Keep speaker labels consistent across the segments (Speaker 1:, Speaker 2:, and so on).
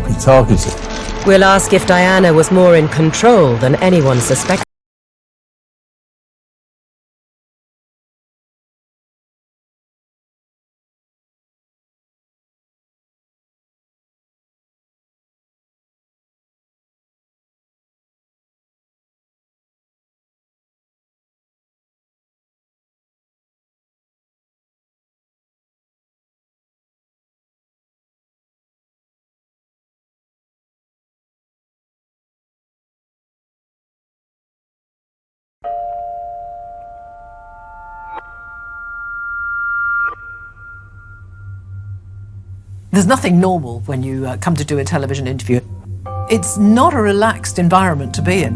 Speaker 1: be targeted.
Speaker 2: We'll ask if Diana was more in control than anyone suspected.
Speaker 3: There's nothing normal when you come to do a television interview. It's not a relaxed environment to be in.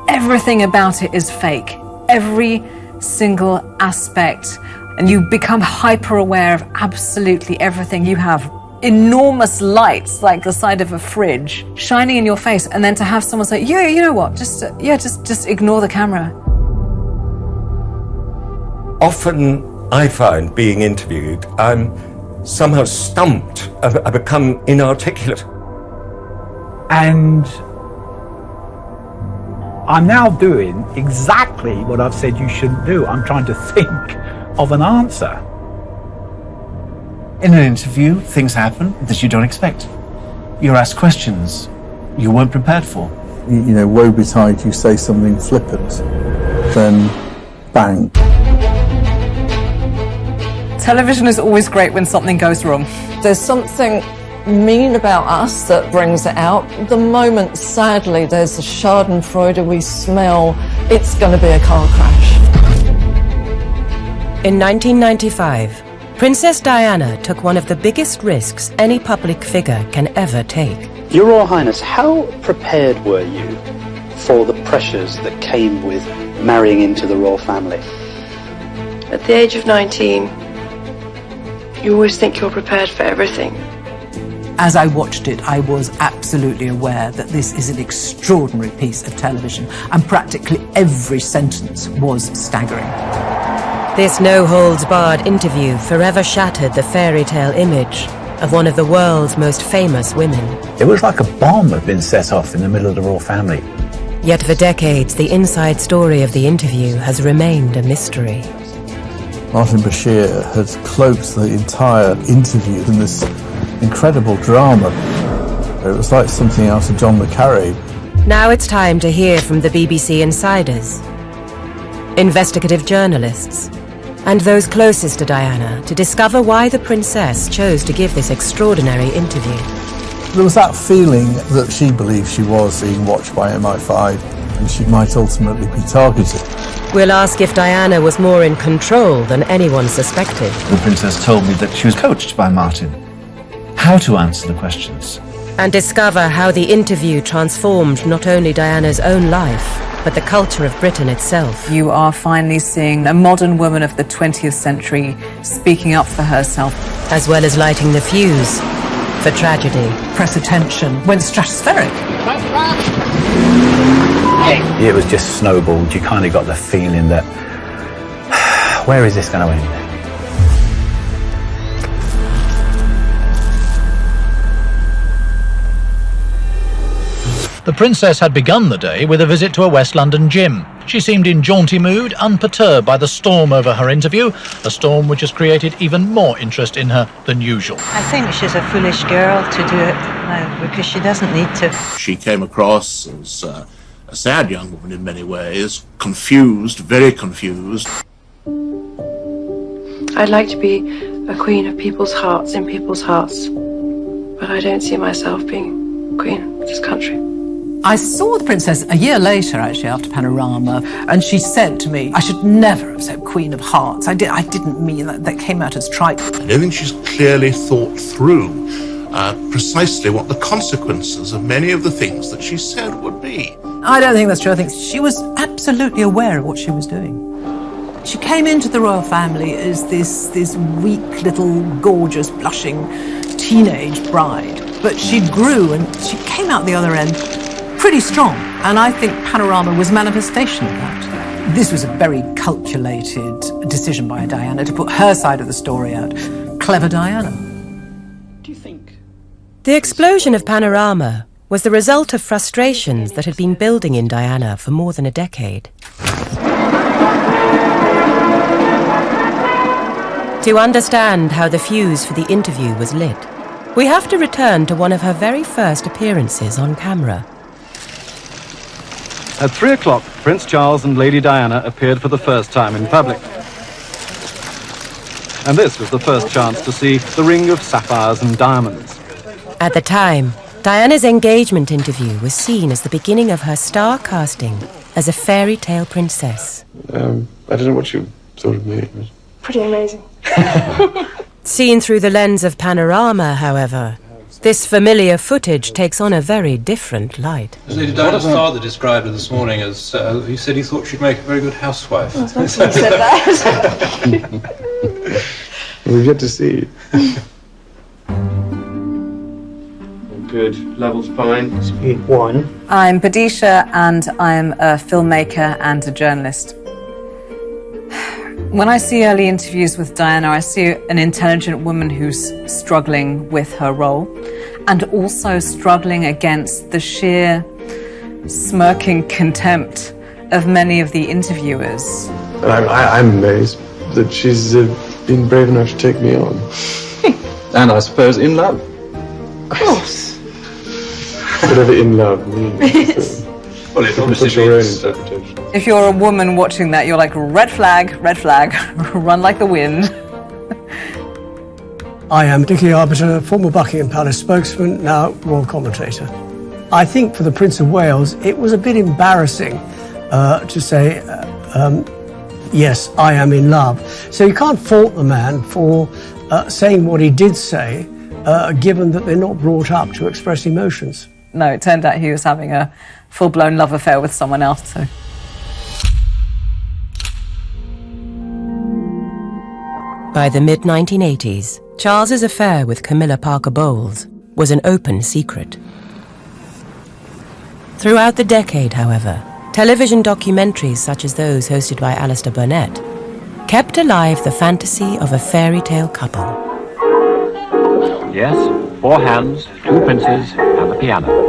Speaker 4: Everything about it is fake. Every single aspect. And you become hyper aware of absolutely everything. You have enormous lights like the side of a fridge shining in your face, and then to have someone say, yeah, you know what, just ignore the camera.
Speaker 5: Often I find being interviewed, I'm somehow stumped. I become inarticulate.
Speaker 6: And I'm now doing exactly what I've said you shouldn't do. I'm trying to think of an answer.
Speaker 7: In an interview, things happen that you don't expect. You're asked questions you weren't prepared for.
Speaker 1: You know, woe betide you say something flippant, then bang.
Speaker 4: Television is always great when something goes wrong.
Speaker 8: There's something mean about us that brings it out. The moment, sadly, there's a schadenfreude we smell, it's going to be a car crash.
Speaker 2: In 1995, Princess Diana took one of the biggest risks any public figure can ever take.
Speaker 9: Your Royal Highness, how prepared were you for the pressures that came with marrying into the royal family?
Speaker 10: At the age of 19, you always think you're prepared for everything.
Speaker 3: As I watched it, I was absolutely aware that this is an extraordinary piece of television, and practically every sentence was staggering.
Speaker 2: This no-holds-barred interview forever shattered the fairy tale image of one of the world's most famous women.
Speaker 6: It was like a bomb had been set off in the middle of the royal family.
Speaker 2: Yet for decades, the inside story of the interview has remained a mystery.
Speaker 1: Martin Bashir had cloaked the entire interview in this incredible drama. It was like something out of John le Carré.
Speaker 2: Now it's time to hear from the BBC insiders, investigative journalists, and those closest to Diana to discover why the princess chose to give this extraordinary interview.
Speaker 1: There was that feeling that she believed she was being watched by MI5 and she might ultimately be targeted.
Speaker 2: We'll ask if Diana was more in control than anyone suspected.
Speaker 7: The princess told me that she was coached by Martin. How to answer the questions.
Speaker 2: And discover how the interview transformed not only Diana's own life, but the culture of Britain itself.
Speaker 4: You are finally seeing a modern woman of the 20th century speaking up for herself.
Speaker 2: As well as lighting the fuse for tragedy.
Speaker 3: Press attention went stratospheric.
Speaker 6: It was just snowballed. You kind of got the feeling that, where is this going to end?
Speaker 11: The princess had begun the day with a visit to a West London gym. She seemed in jaunty mood, unperturbed by the storm over her interview, a storm which has created even more interest in her than usual.
Speaker 12: I think she's a foolish girl to do it because she doesn't need to.
Speaker 13: She came across as a sad young woman in many ways, confused, very confused.
Speaker 10: I'd like to be a queen of people's hearts, in people's hearts, but I don't see myself being queen of this country.
Speaker 3: I saw the princess a year later, actually, after Panorama, and she said to me, I should never have said Queen of Hearts. I didn't mean that. That came out as trite.
Speaker 13: I don't think she's clearly thought through precisely what the consequences of many of the things that she said would be.
Speaker 3: I don't think that's true. I think she was absolutely aware of what she was doing. She came into the royal family as this weak, little, gorgeous, blushing teenage bride. But she grew and she came out the other end pretty strong, and I think Panorama was manifestation of that. This was a very calculated decision by Diana to put her side of the story out. Clever Diana.
Speaker 9: Do you think
Speaker 2: The explosion of Panorama was the result of frustrations that had been building in Diana for more than a decade. To understand how the fuse for the interview was lit, we have to return to one of her very first appearances on camera.
Speaker 14: At 3 o'clock, Prince Charles and Lady Diana appeared for the first time in public. And this was the first chance to see the ring of sapphires and diamonds.
Speaker 2: At the time, Diana's engagement interview was seen as the beginning of her star casting as a fairy tale princess.
Speaker 15: I don't know what you thought of me.
Speaker 10: Pretty amazing.
Speaker 2: Seen through the lens of Panorama, however, this familiar footage takes on a very different light.
Speaker 16: Lady Diana's father described her this morning as, he said he thought she'd make a very good housewife.
Speaker 10: Oh, he said that.
Speaker 15: We've yet to see. Good, level's fine. Speed 1.
Speaker 4: I'm Badisha, and I'm a filmmaker and a journalist. When I see early interviews with Diana, I see an intelligent woman who's struggling with her role and also struggling against the sheer smirking contempt of many of the interviewers.
Speaker 15: I'm amazed that she's been brave enough to take me on. And I suppose in love.
Speaker 10: Of course.
Speaker 15: Whatever in love means.
Speaker 16: Well, it
Speaker 15: obviously
Speaker 16: means...
Speaker 15: your own interpretation.
Speaker 4: If you're a woman watching that, you're like, red flag, run like the wind.
Speaker 17: I am Dickie Arbiter, former Buckingham Palace spokesman, now royal commentator. I think for the Prince of Wales, it was a bit embarrassing to say, yes, I am in love. So you can't fault the man for saying what he did say, given that they're not brought up to express emotions.
Speaker 4: No, it turned out he was having a full-blown love affair with someone else, so...
Speaker 2: By the mid-1980s, Charles's affair with Camilla Parker Bowles was an open secret. Throughout the decade, however, television documentaries such as those hosted by Alistair Burnett kept alive the fantasy of a fairy tale couple.
Speaker 18: Yes, 4 hands, 2 princes, and a piano.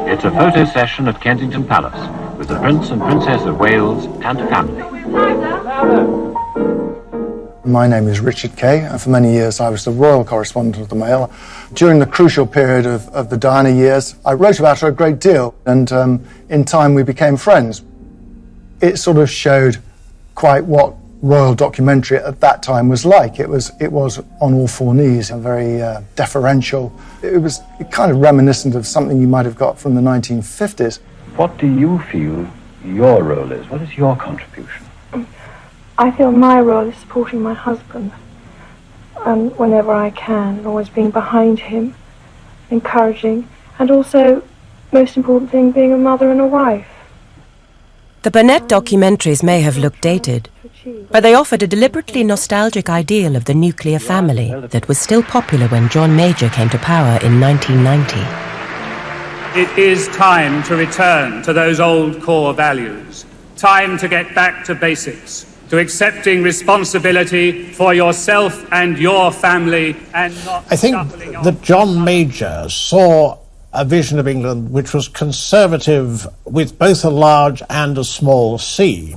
Speaker 18: It's a photo session at Kensington Palace with the Prince and Princess of Wales and family.
Speaker 19: My name is Richard Kay, and for many years I was the royal correspondent of the Mail. During the crucial period of the Diana years, I wrote about her a great deal, and in time we became friends. It sort of showed quite what royal documentary at that time was like. It was on all 4 knees and very deferential. It was kind of reminiscent of something you might have got from the 1950s.
Speaker 18: What do you feel your role is? What is your contribution?
Speaker 10: I feel my role is supporting my husband, and whenever I can, always being behind him, encouraging, and also, most important thing, being a mother and a wife.
Speaker 2: The Burnett documentaries may have looked dated, but they offered a deliberately nostalgic ideal of the nuclear family that was still popular when John Major came to power in 1990.
Speaker 20: It is time to return to those old core values. Time to get back to basics, to accepting responsibility for yourself and your family, and not...
Speaker 21: I think that John Major saw a vision of England which was conservative with both a large and a small C.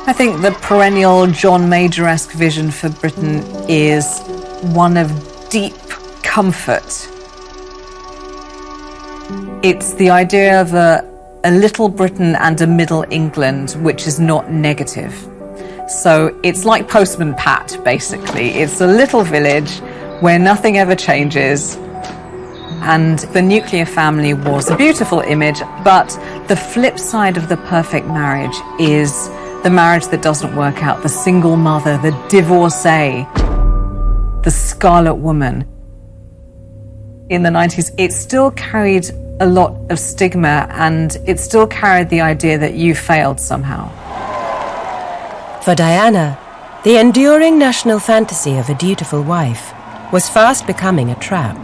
Speaker 4: I think the perennial John Major-esque vision for Britain is one of deep comfort. It's the idea of a little Britain and a middle England which is not negative. So it's like Postman Pat, basically. It's a little village where nothing ever changes. And the nuclear family was a beautiful image, but the flip side of the perfect marriage is the marriage that doesn't work out, the single mother, the divorcee, the scarlet woman. In the 90s, it still carried a lot of stigma, and it still carried the idea that you failed somehow.
Speaker 2: For Diana, the enduring national fantasy of a dutiful wife was fast becoming a trap.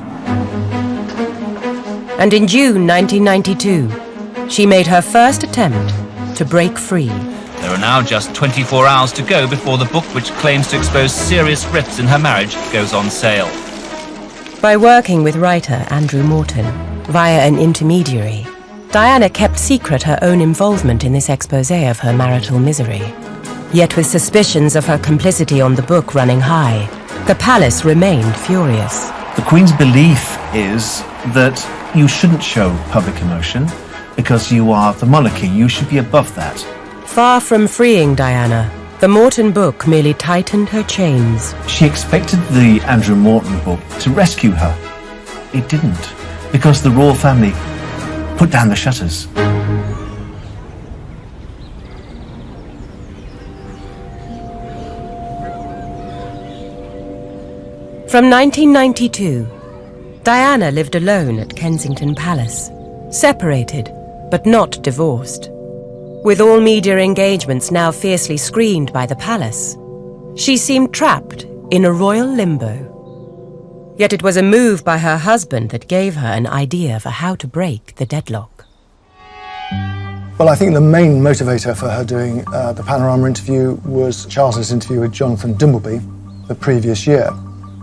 Speaker 2: And in June 1992, she made her first attempt to break free.
Speaker 5: There are now just 24 hours to go before the book, which claims to expose serious rifts in her marriage, goes on sale.
Speaker 2: By working with writer Andrew Morton via an intermediary, Diana kept secret her own involvement in this exposé of her marital misery. Yet with suspicions of her complicity on the book running high, the palace remained furious.
Speaker 7: The Queen's belief is that you shouldn't show public emotion because you are the monarchy. You should be above that.
Speaker 2: Far from freeing Diana, the Morton book merely tightened her chains.
Speaker 7: She expected the Andrew Morton book to rescue her. It didn't, because the royal family put down the shutters.
Speaker 2: From 1992, Diana lived alone at Kensington Palace, separated but not divorced. With all media engagements now fiercely screened by the palace, she seemed trapped in a royal limbo. Yet it was a move by her husband that gave her an idea for how to break the deadlock.
Speaker 19: Well, I think the main motivator for her doing the Panorama interview was Charles's interview with Jonathan Dimbleby the previous year.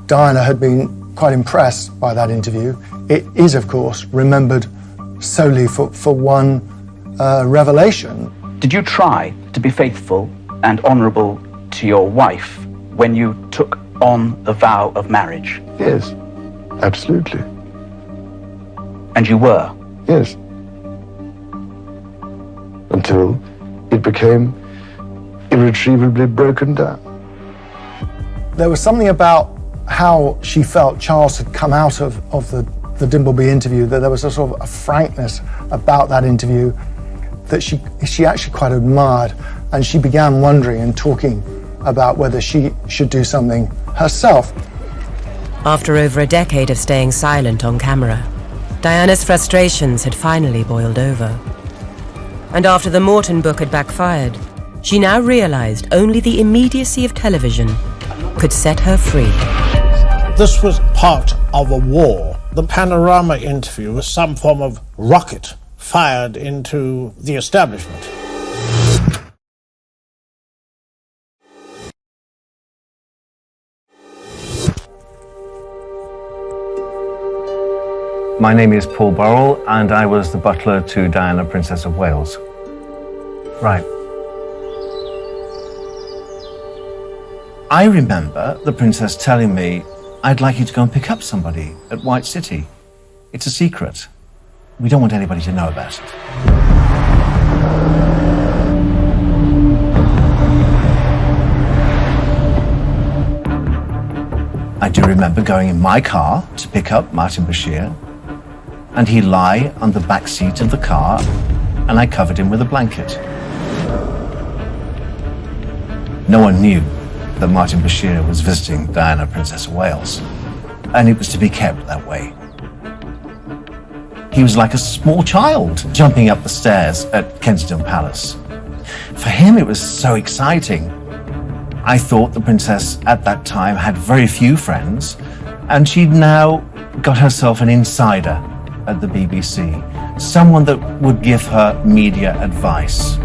Speaker 19: Diana had been quite impressed by that interview. It is, of course, remembered solely for one revelation.
Speaker 9: Did you try to be faithful and honourable to your wife when you took on the vow of marriage?
Speaker 15: Yes, absolutely.
Speaker 9: And you were?
Speaker 15: Yes. Until it became irretrievably broken down.
Speaker 19: There was something about how she felt Charles had come out of the Dimbleby interview, that there was a sort of a frankness about that interview that she actually quite admired, and she began wondering and talking about whether she should do something herself.
Speaker 2: After over a decade of staying silent on camera, Diana's frustrations had finally boiled over. And after the Morton book had backfired, she now realized only the immediacy of television could set her free.
Speaker 21: This was part of a war. The Panorama interview was some form of rocket fired into the establishment.
Speaker 6: My name is Paul Burrell, and I was the butler to Diana, Princess of Wales. Right. I remember the princess telling me, "I'd like you to go and pick up somebody at White City. It's a secret. We don't want anybody to know about it." I do remember going in my car to pick up Martin Bashir, and he'd lie on the back seat of the car, and I covered him with a blanket. No one knew that Martin Bashir was visiting Diana, Princess of Wales, and it was to be kept that way. He was like a small child jumping up the stairs at Kensington Palace. For him, it was so exciting. I thought the princess at that time had very few friends, and she'd now got herself an insider at the BBC, someone that would give her media advice.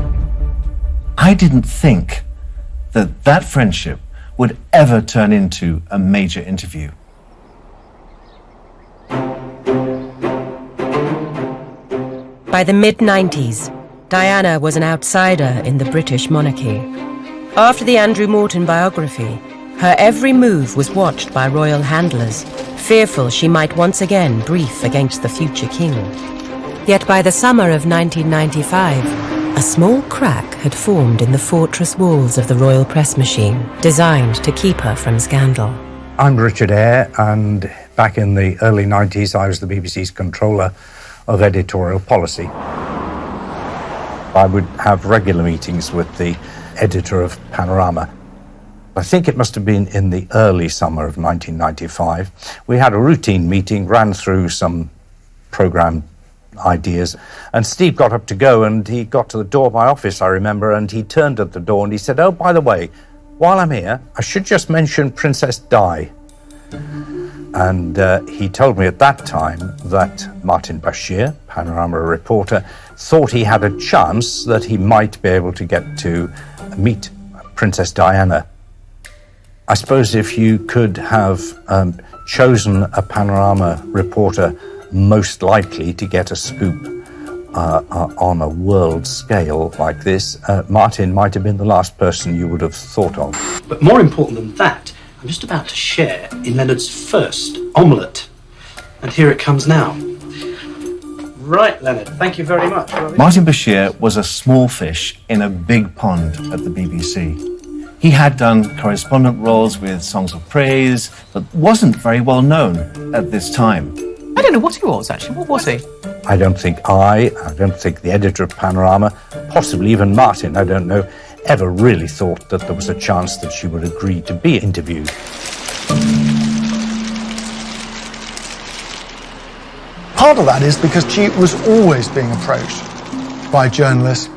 Speaker 6: I didn't think that that friendship would ever turn into a major interview.
Speaker 2: By the mid-90s, Diana was an outsider in the British monarchy. After the Andrew Morton biography, her every move was watched by royal handlers, fearful she might once again brief against the future king. Yet by the summer of 1995, a small crack had formed in the fortress walls of the royal press machine, designed to keep her from scandal.
Speaker 22: I'm Richard Eyre, and back in the early 90s, I was the BBC's controller of editorial policy. I would have regular meetings with the editor of Panorama. I think it must have been in the early summer of 1995. We had a routine meeting, ran through some programme ideas, and Steve got up to go, and he got to the door of my office, I remember, and he turned at the door and he said, "Oh, by the way, while I'm here, I should just mention Princess Di." And he told me at that time that Martin Bashir, Panorama reporter, thought he had a chance that he might be able to get to meet Princess Diana. I suppose if you could have chosen a Panorama reporter most likely to get a scoop on a world scale like this, Martin might have been the last person you would have thought of.
Speaker 1: But more important than that, I'm just about to share in Leonard's first omelette. And here it comes now. Right, Leonard, thank you very much.
Speaker 6: Martin Bashir was a small fish in a big pond at the BBC. He had done correspondent roles with Songs of Praise, but wasn't very well known at this time.
Speaker 3: I don't know what he was, actually. What was he?
Speaker 22: I don't think the editor of Panorama, possibly even Martin, I don't know, ever really thought that there was a chance that she would agree to be interviewed.
Speaker 19: Part of that is because she was always being approached by journalists,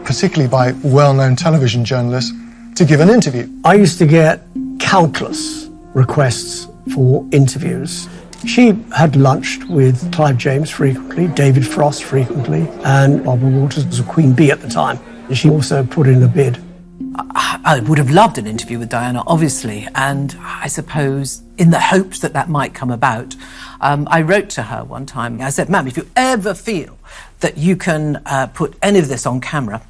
Speaker 19: particularly by well-known television journalists, to give an interview.
Speaker 17: I used to get countless requests for interviews. She had lunched with Clive James frequently, David Frost frequently, and Barbara Walters was a queen bee at the time. She also put in a bid.
Speaker 3: I would have loved an interview with Diana, obviously, and I suppose in the hopes that that might come about, I wrote to her one time. I said, ma'am, if you ever feel that you can put any of this on camera,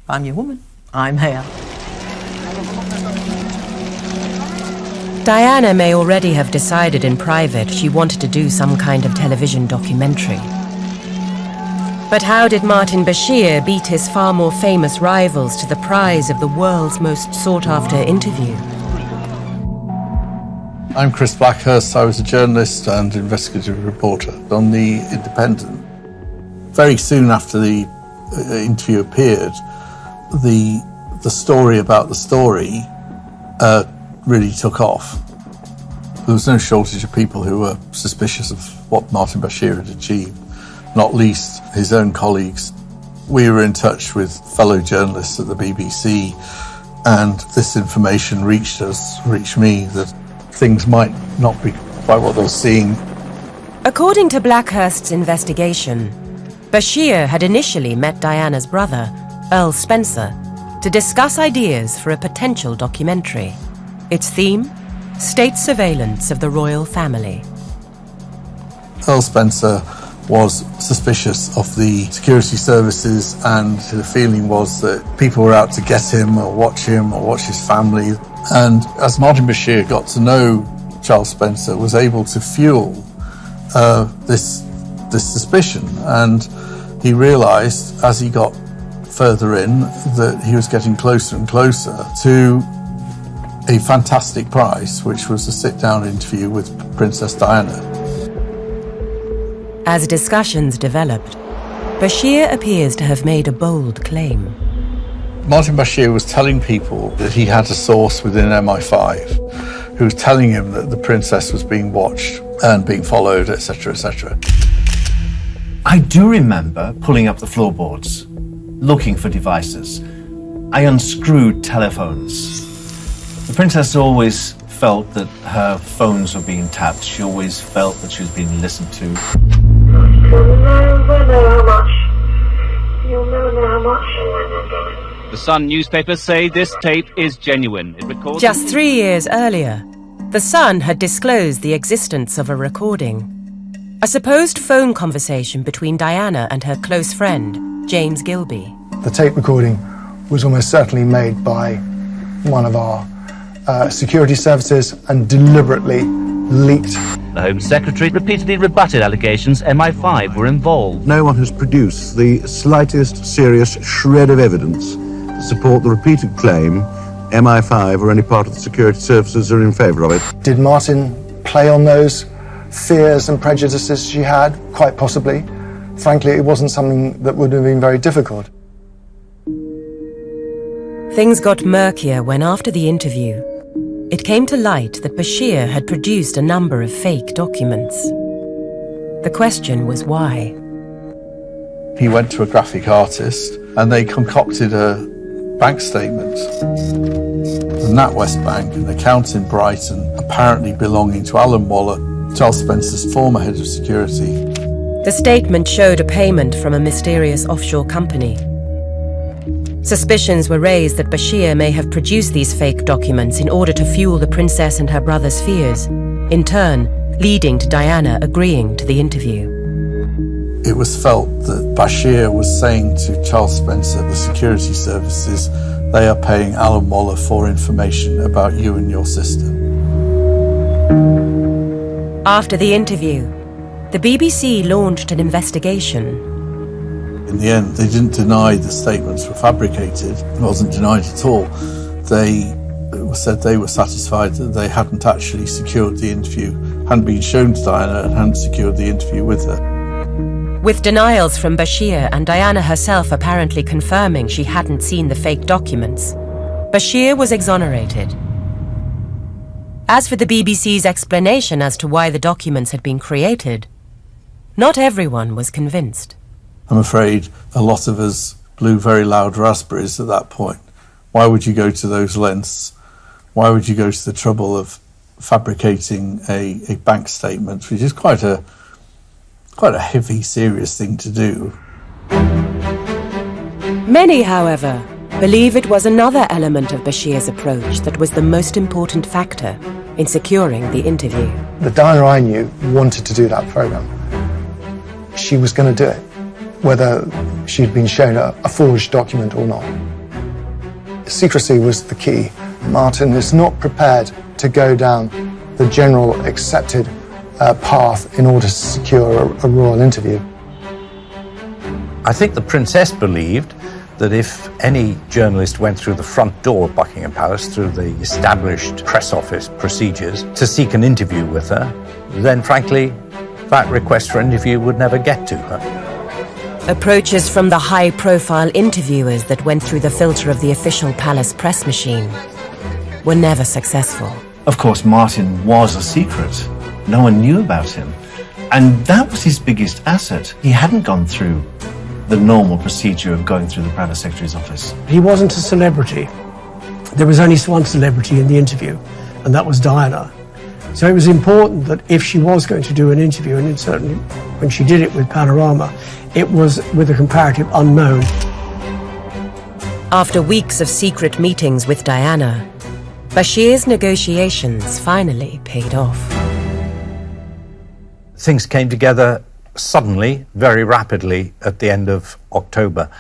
Speaker 3: I'm your woman. I'm here.
Speaker 2: Diana may already have decided in private she wanted to do some kind of television documentary. But how did Martin Bashir beat his far more famous rivals to the prize of the world's most sought-after interview?
Speaker 8: I'm Chris Blackhurst. I was a journalist and investigative reporter on The Independent. Very soon after the interview appeared, the story about the story really took off. There was no shortage of people who were suspicious of what Martin Bashir had achieved, not least his own colleagues. We were in touch with fellow journalists at the BBC, and this information reached me, that things might not be quite what they were seeing.
Speaker 2: According to Blackhurst's investigation, Bashir had initially met Diana's brother, Earl Spencer, to discuss ideas for a potential documentary. Its theme? State surveillance of the royal family.
Speaker 8: Earl Spencer was suspicious of the security services, and the feeling was that people were out to get him or watch his family. And as Martin Bashir got to know Charles Spencer, was able to fuel this suspicion, and he realised as he got further in that he was getting closer and closer to a fantastic prize, which was a sit-down interview with Princess Diana.
Speaker 2: As discussions developed, Bashir appears to have made a bold claim.
Speaker 8: Martin Bashir was telling people that he had a source within MI5 who was telling him that the princess was being watched and being followed, etc., etc.
Speaker 6: I do remember pulling up the floorboards, looking for devices. I unscrewed telephones. The princess always felt that her phones were being tapped. She always felt that she was being listened to.
Speaker 10: You'll never know how much.
Speaker 5: The Sun newspapers say this tape is genuine. It records...
Speaker 2: Just 3 years earlier, The Sun had disclosed the existence of a recording. A supposed phone conversation between Diana and her close friend, James Gilby.
Speaker 19: The tape recording was almost certainly made by one of our security services and deliberately leaked.
Speaker 5: The Home Secretary repeatedly rebutted allegations MI5 were involved.
Speaker 23: No one has produced the slightest serious shred of evidence to support the repeated claim MI5 or any part of the security services are in favour of it.
Speaker 19: Did Martin play on those fears and prejudices she had? Quite possibly. Frankly, it wasn't something that would have been very difficult.
Speaker 2: Things got murkier when, after the interview, it came to light that Bashir had produced a number of fake documents. The question was why.
Speaker 8: He went to a graphic artist and they concocted a bank statement. The NatWest Bank, an account in Brighton, apparently belonging to Alan Waller, Charles Spencer's former head of security.
Speaker 2: The statement showed a payment from a mysterious offshore company. Suspicions were raised that Bashir may have produced these fake documents in order to fuel the princess and her brother's fears, in turn leading to Diana agreeing to the interview.
Speaker 8: It was felt that Bashir was saying to Charles Spencer, the security services, they are paying Alan Waller for information about you and your sister.
Speaker 2: After the interview, the BBC launched an investigation.
Speaker 8: In the end, they didn't deny the statements were fabricated. It wasn't denied at all. They said they were satisfied that they hadn't actually secured the interview, hadn't been shown to Diana and hadn't secured the interview with her.
Speaker 2: With denials from Bashir and Diana herself apparently confirming she hadn't seen the fake documents, Bashir was exonerated. As for the BBC's explanation as to why the documents had been created, not everyone was convinced.
Speaker 8: I'm afraid a lot of us blew very loud raspberries at that point. Why would you go to those lengths? Why would you go to the trouble of fabricating a bank statement, which is quite a heavy, serious thing to do?
Speaker 2: Many, however, believe it was another element of Bashir's approach that was the most important factor in securing the interview.
Speaker 19: The Diana I knew wanted to do that programme. She was going to do it, whether she'd been shown a forged document or not. Secrecy was the key. Martin is not prepared to go down the general accepted path in order to secure a royal interview.
Speaker 22: I think the princess believed that if any journalist went through the front door of Buckingham Palace, through the established press office procedures, to seek an interview with her, then frankly, that request for interview would never get to her.
Speaker 2: Approaches from the high-profile interviewers that went through the filter of the official palace press machine were never successful.
Speaker 6: Of course, Martin was a secret. No one knew about him. And that was his biggest asset. He hadn't gone through the normal procedure of going through the Private Secretary's office.
Speaker 17: He wasn't a celebrity. There was only one celebrity in the interview, and that was Diana. So it was important that if she was going to do an interview, and certainly when she did it with Panorama, it was with a comparative unknown.
Speaker 2: After weeks of secret meetings with Diana, Bashir's negotiations finally paid off.
Speaker 22: Things came together suddenly, very rapidly, at the end of October,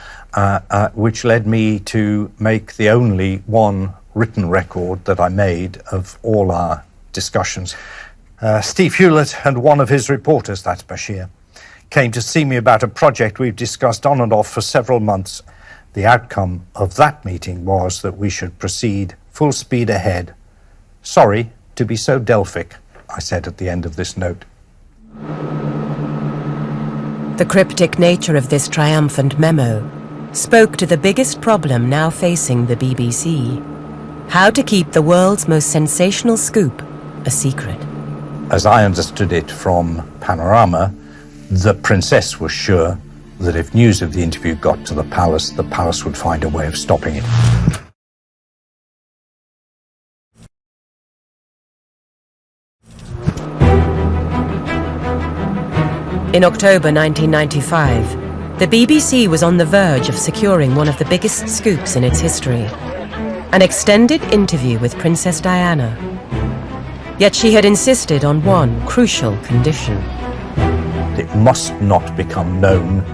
Speaker 22: which led me to make the only one written record that I made of all our discussions. Steve Hewlett and one of his reporters, that's Bashir, came to see me about a project we've discussed on and off for several months. The outcome of that meeting was that we should proceed full speed ahead. Sorry to be so Delphic, I said at the end of this note.
Speaker 2: The cryptic nature of this triumphant memo spoke to the biggest problem now facing the BBC: how to keep the world's most sensational scoop a secret.
Speaker 22: As I understood it from Panorama, the princess was sure that if news of the interview got to the palace would find a way of stopping it.
Speaker 2: In October 1995, the BBC was on the verge of securing one of the biggest scoops in its history: an extended interview with Princess Diana. Yet she had insisted on one crucial condition.
Speaker 22: It must not become known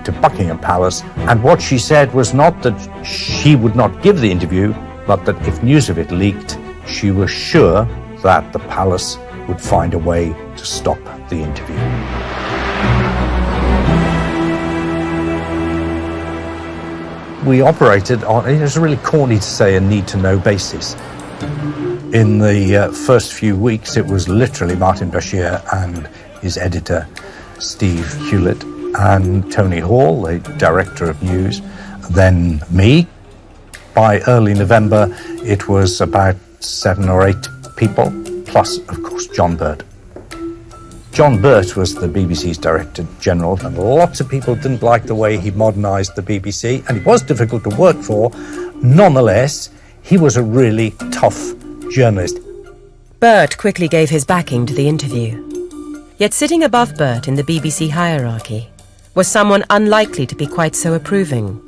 Speaker 22: to Buckingham Palace, and what she said was not that she would not give the interview, but that if news of it leaked, she was sure that the palace would find a way to stop the interview. We operated on, it was really corny to say, a need-to-know basis. In the first few weeks, it was literally Martin Bashir and his editor, Steve Hewlett, and Tony Hall, the director of news, then me. By early November, it was about 7 or 8 people, plus, of course, John Birt. John Birt was the BBC's Director General, and lots of people didn't like the way he modernised the BBC, and he was difficult to work for. Nonetheless, he was a really tough journalist.
Speaker 2: Birt quickly gave his backing to the interview. Yet sitting above Bert in the BBC hierarchy was someone unlikely to be quite so approving.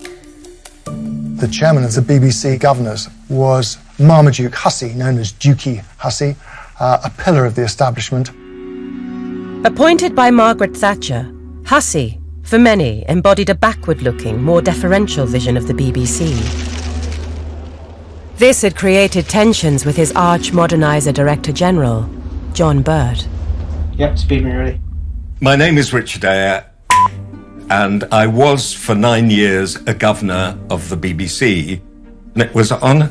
Speaker 19: The chairman of the BBC governors was Marmaduke Hussey, known as Dukey Hussey, a pillar of the establishment.
Speaker 2: Appointed by Margaret Thatcher, Hussey, for many, embodied a backward-looking, more deferential vision of the BBC. This had created tensions with his arch-moderniser Director-General, John Burt.
Speaker 1: Yep, speed when you're ready.
Speaker 11: My name is Richard Eyre, and I was for 9 years a governor of the BBC. And it was on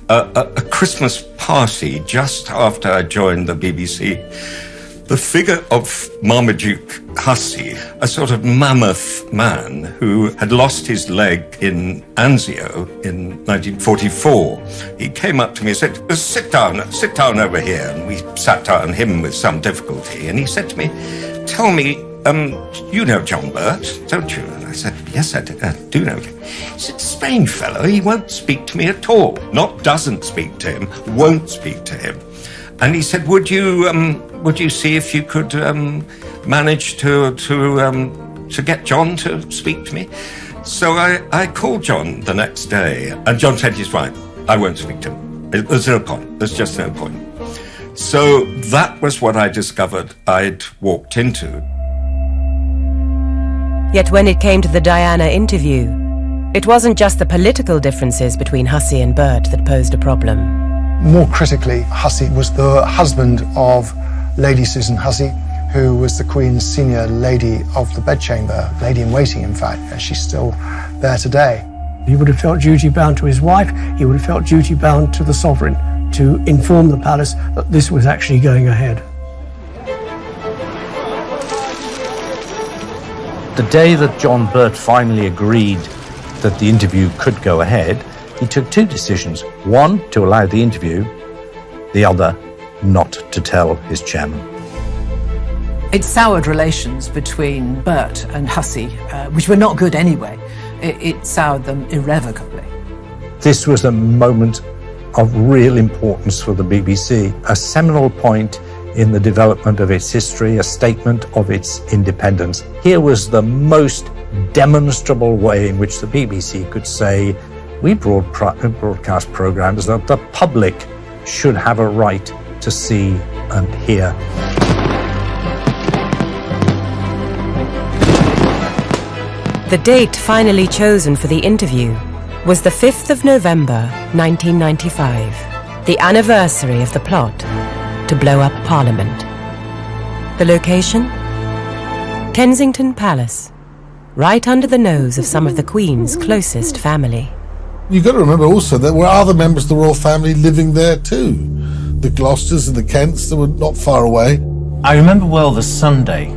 Speaker 11: a Christmas party just after I joined the BBC. The figure of Marmaduke Hussey, a sort of mammoth man who had lost his leg in Anzio in 1944. He came up to me and said, sit down over here. And we sat down, him with some difficulty. And he said to me, tell me, you know John Burt, don't you? And I said, yes, I do know him. He said, strange fellow, he won't speak to me at all. Not doesn't speak to him, won't speak to him. And he said, would you see if you could manage to get John to speak to me? So I called John the next day, and John said, he's right, I won't speak to him. There's no point, there's just no point. So that was what I discovered I'd walked into.
Speaker 2: Yet when it came to the Diana interview, it wasn't just the political differences between Hussey and Burt that posed a problem.
Speaker 19: More critically, Hussey was the husband of Lady Susan Hussey, who was the Queen's senior lady of the bedchamber, lady-in-waiting, in fact, and she's still there today.
Speaker 17: He would have felt duty-bound to his wife, he would have felt duty-bound to the sovereign to inform the palace that this was actually going ahead.
Speaker 22: The day that John Burt finally agreed that the interview could go ahead, he took two decisions. One, to allow the interview. The other, not to tell his chairman.
Speaker 3: It soured relations between Burt and Hussey, which were not good anyway. It soured them irrevocably.
Speaker 22: This was a moment of real importance for the BBC, a seminal point in the development of its history, a statement of its independence. Here was the most demonstrable way in which the BBC could say, we broadcast programs that the public should have a right to see and hear.
Speaker 2: The date finally chosen for the interview was the 5th of November, 1995, the anniversary of the plot to blow up Parliament. The location? Kensington Palace, right under the nose of some of the Queen's closest family.
Speaker 8: You've got to remember also that there were other members of the royal family living there too. The Gloucesters and the Kents that were not far away.
Speaker 6: I remember well the Sunday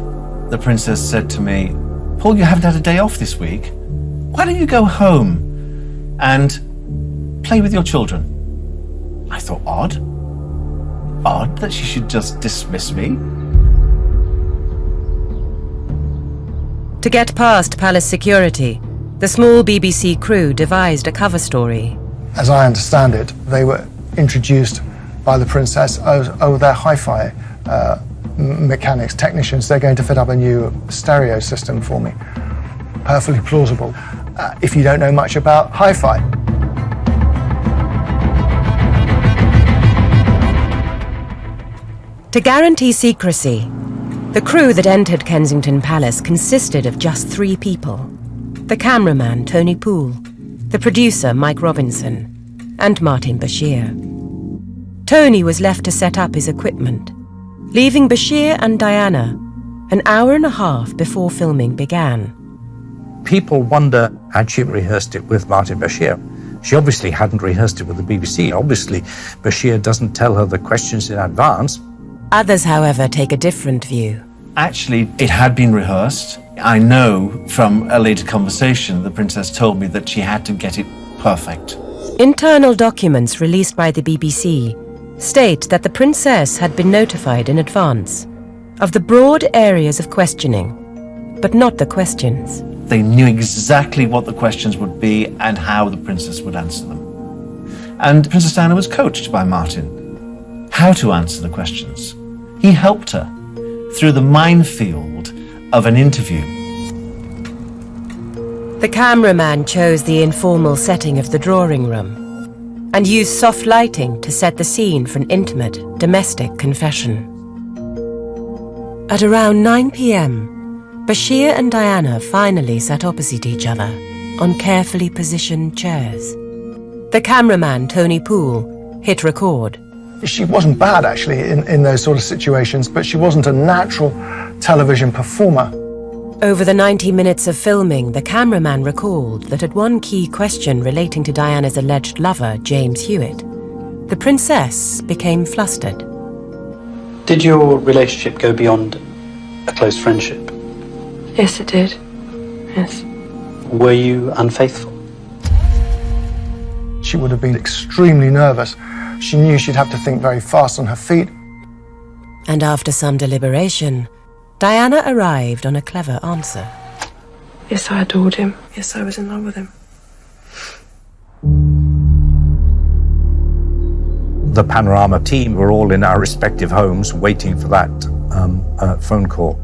Speaker 6: the princess said to me, Paul, you haven't had a day off this week. Why don't you go home and play with your children? I thought, odd that she should just dismiss me.
Speaker 2: To get past palace security, the small BBC crew devised a cover story.
Speaker 19: As I understand it, they were introduced by the princess as their hi-fi mechanics, technicians. They're going to fit up a new stereo system for me. Perfectly plausible if you don't know much about hi-fi.
Speaker 2: To guarantee secrecy, the crew that entered Kensington Palace consisted of just 3 people. The cameraman, Tony Poole, the producer, Mike Robinson, and Martin Bashir. Tony was left to set up his equipment, leaving Bashir and Diana an hour and a half before filming began.
Speaker 22: People wonder, had she rehearsed it with Martin Bashir? She obviously hadn't rehearsed it with the BBC. Obviously, Bashir doesn't tell her the questions in advance.
Speaker 2: Others, however, take a different view.
Speaker 6: Actually, it had been rehearsed. I know from a later conversation the princess told me that she had to get it perfect.
Speaker 2: Internal documents released by the BBC state that the princess had been notified in advance of the broad areas of questioning, but not the questions.
Speaker 6: They knew exactly what the questions would be and how the princess would answer them. And Princess Diana was coached by Martin how to answer the questions. He helped her through the minefield of an interview.
Speaker 2: The cameraman chose the informal setting of the drawing room and used soft lighting to set the scene for an intimate, domestic confession. At around 9 p.m., Bashir and Diana finally sat opposite each other on carefully positioned chairs. The cameraman, Tony Poole, hit record.
Speaker 19: She wasn't bad, actually, in those sort of situations, but she wasn't a natural television performer.
Speaker 2: Over the 90 minutes of filming, the cameraman recalled that at one key question relating to Diana's alleged lover, James Hewitt, the princess became flustered.
Speaker 1: Did your relationship go beyond a close friendship?
Speaker 10: Yes, it did. Yes.
Speaker 1: Were you unfaithful?
Speaker 19: She would have been extremely nervous. She knew she'd have to think very fast on her feet.
Speaker 2: And after some deliberation, Diana arrived on a clever answer.
Speaker 10: Yes, I adored him. Yes, I was in love with him.
Speaker 22: The Panorama team were all in our respective homes waiting for that phone call.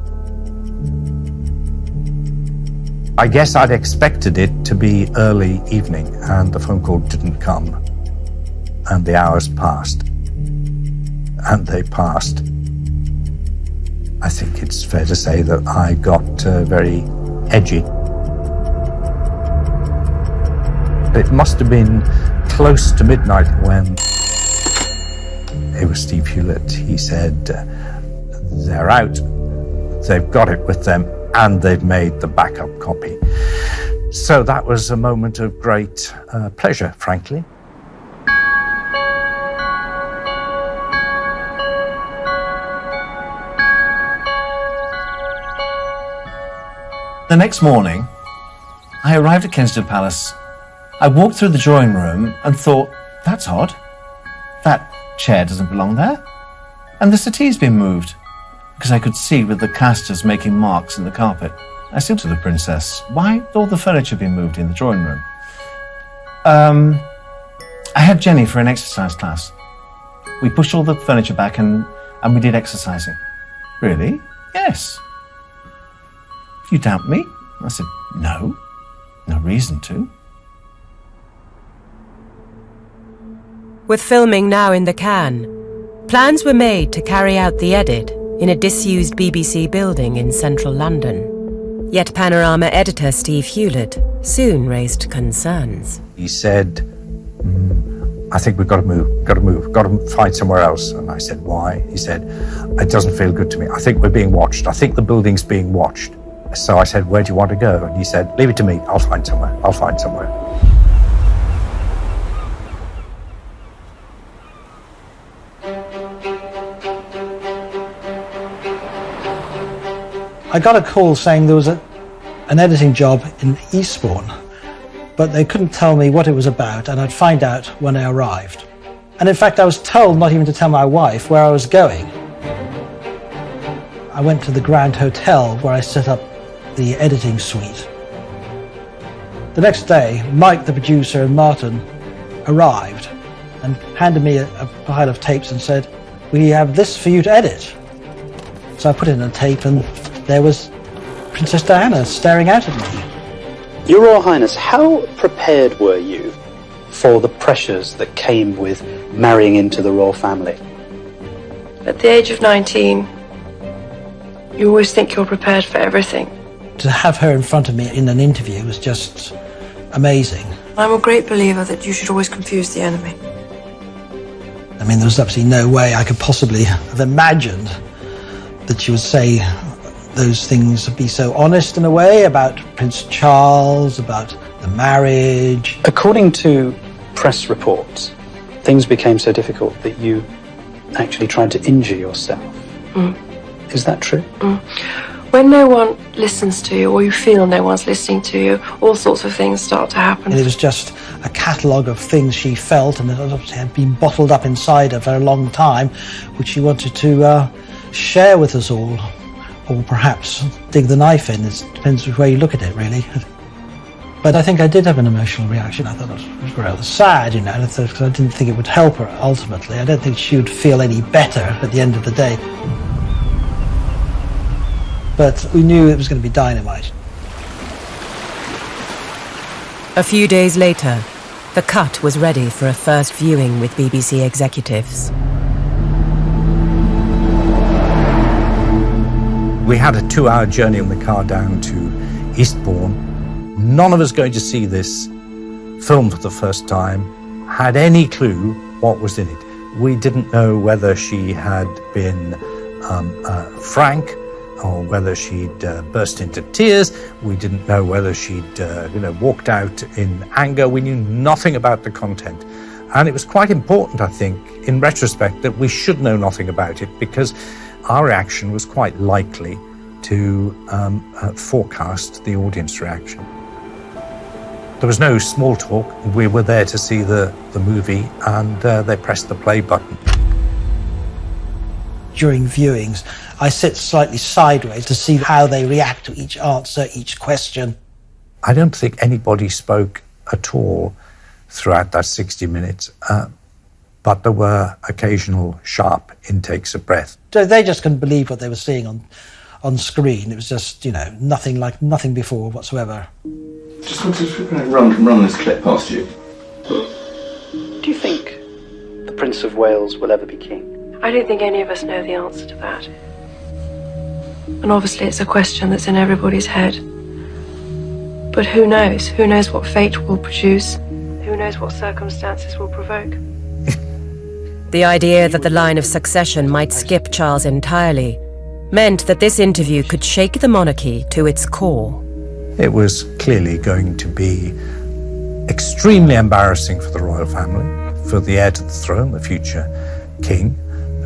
Speaker 22: I guess I'd expected it to be early evening, and the phone call didn't come. And the hours passed. And they passed. I think it's fair to say that I got very edgy. It must have been close to midnight when it was Steve Hewlett. He said, they're out, they've got it with them, and they've made the backup copy. So that was a moment of great pleasure, frankly.
Speaker 6: The next morning, I arrived at Kensington Palace. I walked through the drawing room and thought, that's odd. That chair doesn't belong there. And the settee's been moved, because I could see with the casters making marks in the carpet. I said to the princess, why had all the furniture been moved in the drawing room? I had Jenny for an exercise class. We pushed all the furniture back and we did exercising. Really? Yes. You doubt me? I said, no reason to.
Speaker 2: With filming now in the can, plans were made to carry out the edit in a disused BBC building in central London. Yet Panorama editor Steve Hewlett soon raised concerns.
Speaker 22: He said, I think we've got to move, got to find somewhere else. And I said, why? He said, it doesn't feel good to me. I think we're being watched. I think the building's being watched. So I said, where do you want to go? And he said, leave it to me. I'll find somewhere.
Speaker 17: I got a call saying there was an editing job in Eastbourne, but they couldn't tell me what it was about, and I'd find out when I arrived. And in fact, I was told not even to tell my wife where I was going. I went to the Grand Hotel where I set up the editing suite. The next day, Mike, the producer, and Martin arrived and handed me a pile of tapes and said, we have this for you to edit. So I put in a tape and there was Princess Diana staring out at me.
Speaker 1: Your Royal Highness, how prepared were you for the pressures that came with marrying into the royal family?
Speaker 10: At the age of 19, you always think you're prepared for everything.
Speaker 17: To have her in front of me in an interview was just amazing.
Speaker 10: I'm a great believer that you should always confuse the enemy.
Speaker 17: I mean, there was absolutely no way I could possibly have imagined that she would say those things, be so honest in a way about Prince Charles, about the marriage.
Speaker 1: According to press reports, things became so difficult that you actually tried to injure yourself. Is that true?
Speaker 10: When no one listens to you, or you feel no one's listening to you, all sorts of things start to happen.
Speaker 17: And it was just a catalogue of things she felt and that obviously had been bottled up inside her for a long time, which she wanted to share with us all, or perhaps dig the knife in. It depends which way you look at it, really. But I think I did have an emotional reaction. I thought it was rather sad, you know, because I didn't think it would help her ultimately. I don't think she would feel any better at the end of the day. but we knew it was going to be dynamite.
Speaker 2: A few days later, the cut was ready for a first viewing with BBC executives.
Speaker 22: We had a 2-hour journey in the car down to Eastbourne. None of us going to see this film for the first time had any clue what was in it. We didn't know whether she had been frank or whether she'd burst into tears. We didn't know whether she'd walked out in anger. We knew nothing about the content. And it was quite important, I think, in retrospect, that we should know nothing about it, because our reaction was quite likely to forecast the audience reaction. There was no small talk. We were there to see the movie, and they pressed the play button.
Speaker 17: During viewings, I sit slightly sideways to see how they react to each answer, each question.
Speaker 22: I don't think anybody spoke at all throughout that 60 minutes, but there were occasional sharp intakes of breath.
Speaker 17: So they just couldn't believe what they were seeing on screen. It was just, nothing before whatsoever.
Speaker 15: Just want to run this clip past you.
Speaker 1: Do you think the Prince of Wales will ever be king?
Speaker 10: I don't think any of us know the answer to that. And obviously it's a question that's in everybody's head. But who knows? Who knows what fate will produce? Who knows what circumstances will provoke?
Speaker 2: The idea that the line of succession might skip Charles entirely meant that this interview could shake the monarchy to its core.
Speaker 22: It was clearly going to be extremely embarrassing for the royal family, for the heir to the throne, the future king.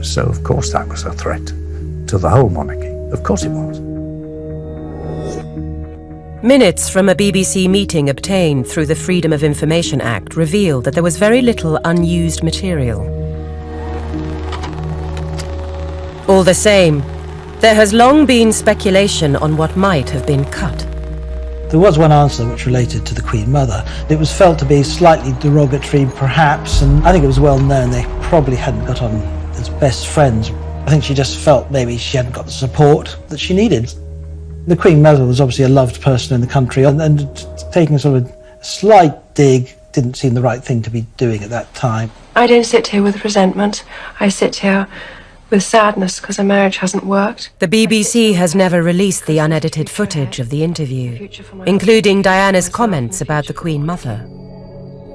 Speaker 22: So, of course, that was a threat to the whole monarchy. Of course it was.
Speaker 2: Minutes from a BBC meeting obtained through the Freedom of Information Act revealed that there was very little unused material. All the same, there has long been speculation on what might have been cut.
Speaker 17: There was one answer which related to the Queen Mother. It was felt to be slightly derogatory, perhaps, and I think it was well known they probably hadn't got on as best friends. I think she just felt maybe she hadn't got the support that she needed. The Queen Mother was obviously a loved person in the country, and taking sort of a slight dig didn't seem the right thing to be doing at that time.
Speaker 10: I don't sit here with resentment. I sit here with sadness because a marriage hasn't worked.
Speaker 2: The BBC has never released the unedited footage of the interview, including Diana's comments about the Queen Mother.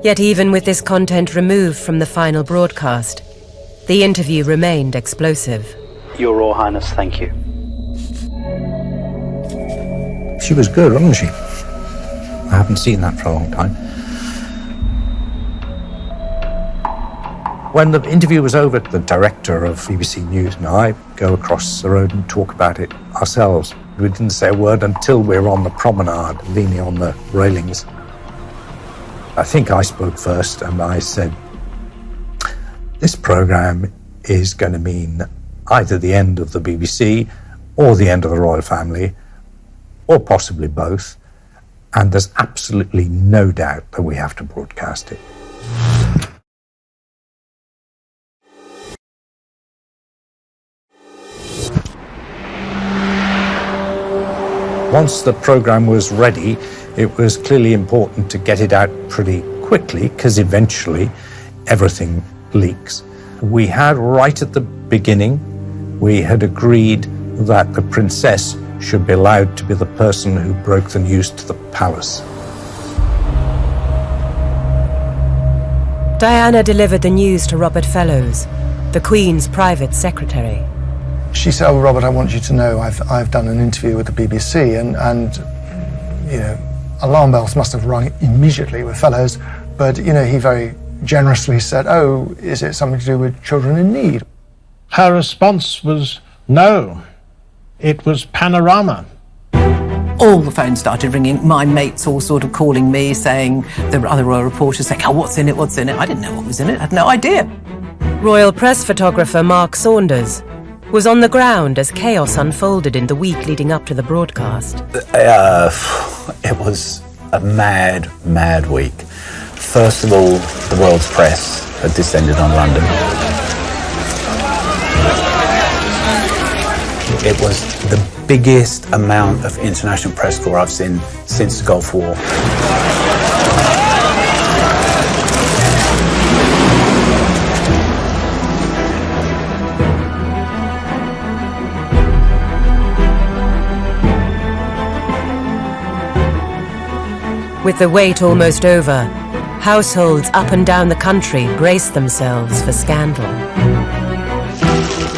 Speaker 2: Yet even with this content removed from the final broadcast, the interview remained explosive.
Speaker 1: Your Royal Highness, thank you.
Speaker 22: She was good, wasn't she? I haven't seen that for a long time. When the interview was over, the director of BBC News and I go across the road and talk about it ourselves. We didn't say a word until we were on the promenade, leaning on the railings. I think I spoke first, and I said, this programme is going to mean either the end of the BBC or the end of the royal family, or possibly both, and there's absolutely no doubt that we have to broadcast it. Once the programme was ready, it was clearly important to get it out pretty quickly, because eventually everything leaks. We had, right at the beginning, we had agreed that the princess should be allowed to be the person who broke the news to the palace.
Speaker 2: Diana delivered the news to Robert Fellows, the Queen's private secretary.
Speaker 19: She said, "Oh, Robert, I want you to know I've done an interview with the BBC," and alarm bells must have rung immediately with Fellows, but he very generously said, "Oh, is it something to do with children in need?"
Speaker 21: Her response was no. It was Panorama.
Speaker 3: All the phones started ringing. My mates all sort of calling me, saying, there were other royal reporters saying, "Oh, what's in it, what's in it?" I didn't know what was in it. I had no idea.
Speaker 2: Royal press photographer Mark Saunders was on the ground as chaos unfolded in the week leading up to the broadcast.
Speaker 12: It was a mad, mad week. First of all, the world's press had descended on London. It was the biggest amount of international press corps I've seen since the Gulf War.
Speaker 2: With the wait almost over, households up and down the country brace themselves for scandal.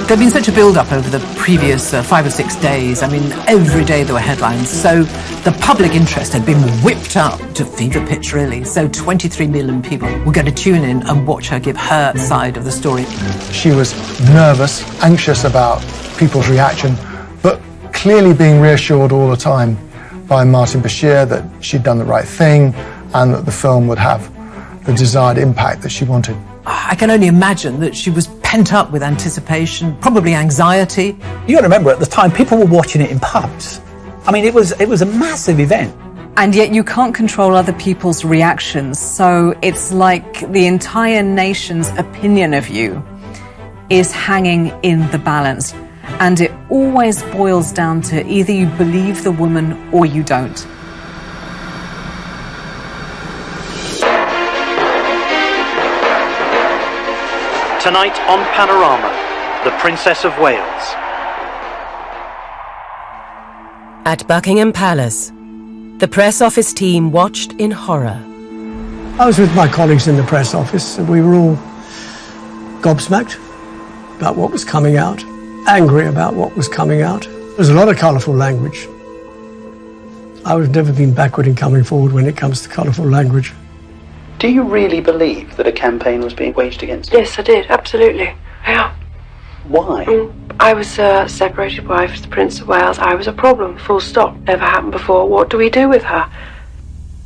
Speaker 3: There'd been such a build-up over the previous 5 or 6 days. I mean, every day there were headlines. So the public interest had been whipped up to fever pitch, really. So 23 million people were going to tune in and watch her give her side of the story.
Speaker 19: She was nervous, anxious about people's reaction, but clearly being reassured all the time by Martin Bashir that she'd done the right thing and that the film would have the desired impact that she wanted.
Speaker 3: I can only imagine that she was pent up with anticipation, probably anxiety.
Speaker 12: You got to remember, at the time, people were watching it in pubs. I mean, it was a massive event.
Speaker 4: And yet you can't control other people's reactions. So it's like the entire nation's opinion of you is hanging in the balance. And it always boils down to either you believe the woman or you don't.
Speaker 1: Tonight on Panorama, the Princess of Wales.
Speaker 2: At Buckingham Palace, the press office team watched in horror.
Speaker 17: I was with my colleagues in the press office, and we were all gobsmacked about what was coming out, angry about what was coming out. There was a lot of colourful language. I've never been backward in coming forward when it comes to colourful language.
Speaker 9: Do you really believe that a campaign was being waged against you?
Speaker 10: Yes, I did, absolutely. Yeah.
Speaker 9: Why?
Speaker 10: I was a separated wife to the Prince of Wales. I was a problem, full stop. Never happened before. What do we do with her?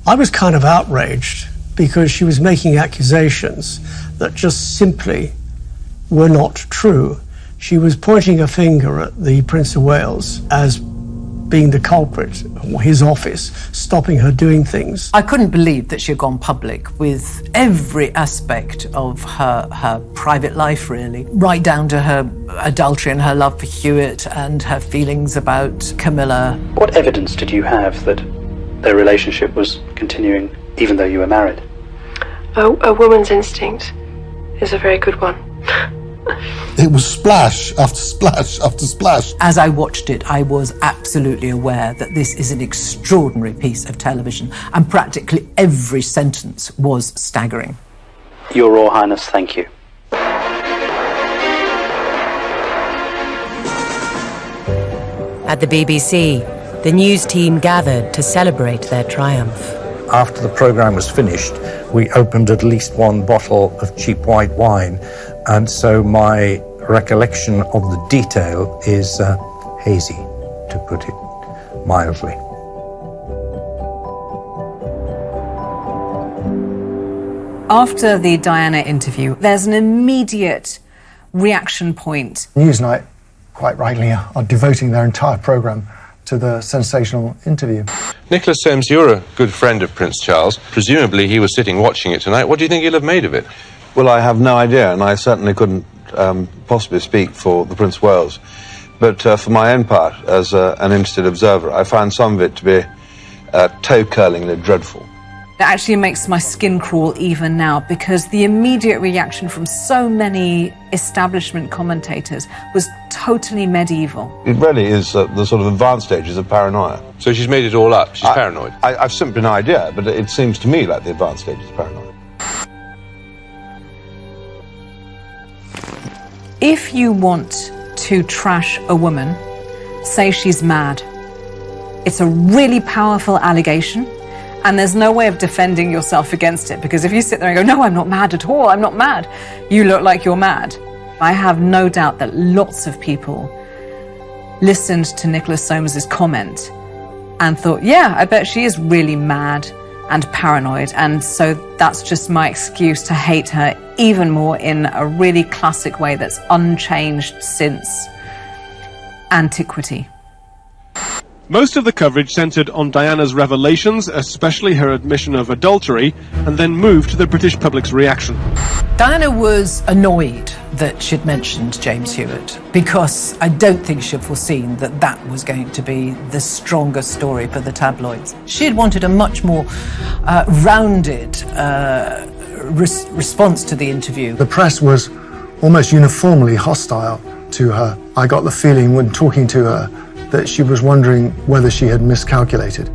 Speaker 17: I was kind of outraged because she was making accusations that just simply were not true. She was pointing a finger at the Prince of Wales as being the culprit, or his office, stopping her doing things.
Speaker 3: I couldn't believe that she had gone public with every aspect of her private life, really, right down to her adultery and her love for Hewitt and her feelings about Camilla.
Speaker 9: What evidence did you have that their relationship was continuing even though you were married?
Speaker 10: A woman's instinct is a very good one.
Speaker 8: It was splash after splash after splash.
Speaker 3: As I watched it, I was absolutely aware that this is an extraordinary piece of television, and practically every sentence was staggering.
Speaker 9: Your Royal Highness, thank you.
Speaker 2: At the BBC, the news team gathered to celebrate their triumph.
Speaker 22: After the programme was finished, we opened at least one bottle of cheap white wine, and so my recollection of the detail is hazy, to put it mildly.
Speaker 4: After the Diana interview, there's an immediate reaction point.
Speaker 19: Newsnight, quite rightly, are devoting their entire programme to the sensational interview.
Speaker 15: Nicholas Soames, you're a good friend of Prince Charles. Presumably he was sitting watching it tonight. What do you think he'll have made of it?
Speaker 23: Well, I have no idea, and I certainly couldn't possibly speak for the Prince of Wales. But for my own part, as an interested observer, I found some of it to be toe-curlingly dreadful.
Speaker 4: It actually makes my skin crawl even now, because the immediate reaction from so many establishment commentators was totally medieval.
Speaker 23: It really is the sort of advanced stages of paranoia.
Speaker 15: So she's made it all up? She's paranoid?
Speaker 23: I've simply no idea, but it seems to me like the advanced stages of paranoia.
Speaker 4: If you want to trash a woman, say she's mad. It's a really powerful allegation, and there's no way of defending yourself against it, because if you sit there and go, no, I'm not mad at all, I'm not mad, you look like you're mad. I have no doubt that lots of people listened to Nicholas Soames' comment and thought, yeah, I bet she is really mad and paranoid, and so that's just my excuse to hate her even more in a really classic way that's unchanged since antiquity.
Speaker 15: Most of the coverage centred on Diana's revelations, especially her admission of adultery, and then moved to the British public's reaction.
Speaker 3: Diana was annoyed that she'd mentioned James Hewitt, because I don't think she'd foreseen that that was going to be the strongest story for the tabloids. She had wanted a much more rounded response to the interview.
Speaker 19: The press was almost uniformly hostile to her. I got the feeling when talking to her that she was wondering whether she had miscalculated.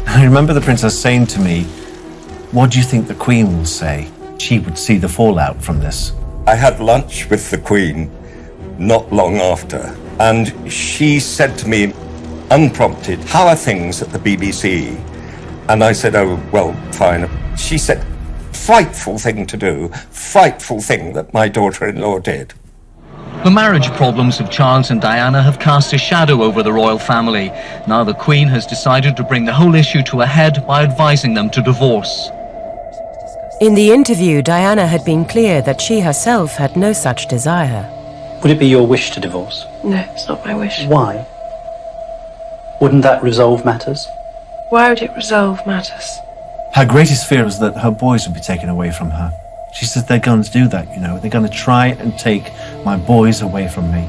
Speaker 6: I remember the princess saying to me, "What do you think the Queen will say?" She would see the fallout from this.
Speaker 11: I had lunch with the Queen not long after, and she said to me, unprompted, "How are things at the BBC?" And I said, "Oh, well, fine." She said, "Frightful thing to do, frightful thing that my daughter-in-law did."
Speaker 5: The marriage problems of Charles and Diana have cast a shadow over the royal family. Now the Queen has decided to bring the whole issue to a head by advising them to divorce.
Speaker 2: In the interview, Diana had been clear that she herself had no such desire.
Speaker 1: Would it be your wish to divorce?
Speaker 10: No, it's not my wish.
Speaker 1: Why? Wouldn't that resolve matters?
Speaker 10: Why would it resolve matters?
Speaker 6: Her greatest fear is that her boys would be taken away from her. She says they're going to do that, you know. They're going to try and take my boys away from me.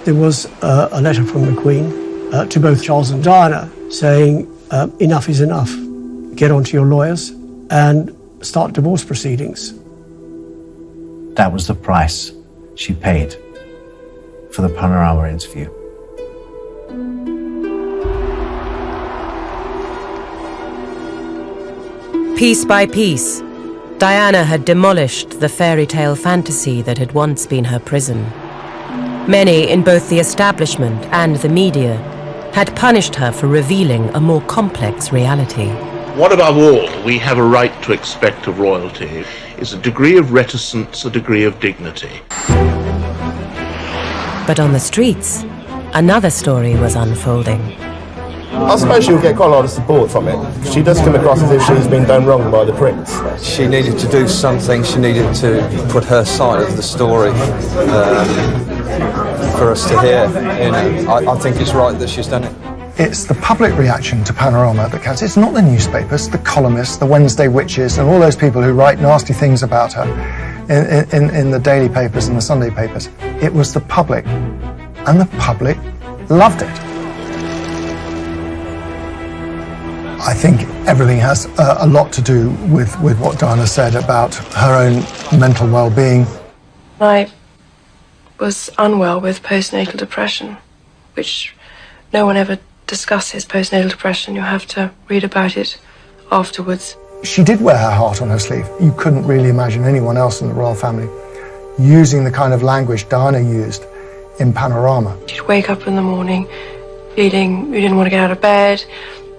Speaker 17: There was a letter from the Queen to both Charles and Diana saying, enough is enough. Get onto your lawyers and start divorce proceedings.
Speaker 6: That was the price she paid for the Panorama interview.
Speaker 2: Piece by piece, Diana had demolished the fairy tale fantasy that had once been her prison. Many in both the establishment and the media had punished her for revealing a more complex reality.
Speaker 13: What above all we have a right to expect of royalty is a degree of reticence, a degree of dignity.
Speaker 2: But on the streets, another story was unfolding.
Speaker 14: I suppose she'll get quite a lot of support from it. She does come across as if she's been done wrong by the prince.
Speaker 16: She needed to do something. She needed to put her side of the story for us to hear. You know, I think it's right that she's done it.
Speaker 19: It's the public reaction to Panorama that counts. It's not the newspapers, the columnists, the Wednesday witches, and all those people who write nasty things about her in the daily papers and the Sunday papers. It was the public, and the public loved it. I think everything has a lot to do with what Diana said about her own mental well-being.
Speaker 10: I was unwell with postnatal depression, which no one ever discusses postnatal depression. You have to read about it afterwards.
Speaker 19: She did wear her heart on her sleeve. You couldn't really imagine anyone else in the royal family using the kind of language Diana used in Panorama.
Speaker 10: You'd wake up in the morning feeling you didn't want to get out of bed.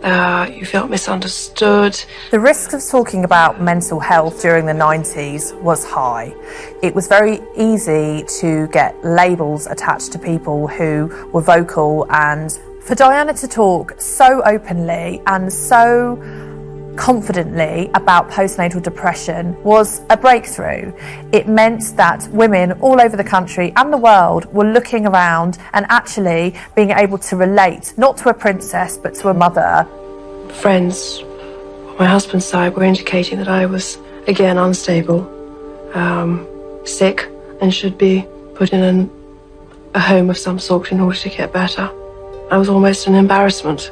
Speaker 10: You felt misunderstood.
Speaker 24: The risk of talking about mental health during the 90s was high. It was very easy to get labels attached to people who were vocal, and for Diana to talk so openly and so confidently about postnatal depression was a breakthrough. It meant that women all over the country and the world were looking around and actually being able to relate, not to a princess, but to a mother.
Speaker 10: Friends on my husband's side were indicating that I was, again, unstable, sick, and should be put in a home of some sort in order to get better. I was almost an embarrassment.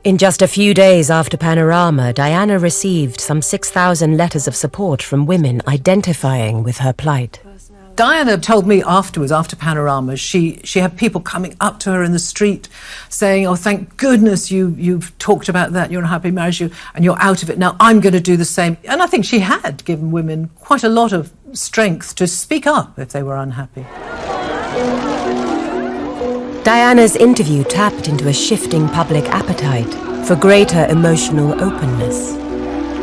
Speaker 2: In just a few days after Panorama, Diana received some 6,000 letters of support from women identifying with her plight.
Speaker 3: Diana told me afterwards, after Panorama, she had people coming up to her in the street saying, "Oh, thank goodness you've talked about that, you're in a happy marriage, and you're out of it. Now I'm going to do the same." And I think she had given women quite a lot of strength to speak up if they were unhappy.
Speaker 2: Diana's interview tapped into a shifting public appetite for greater emotional openness.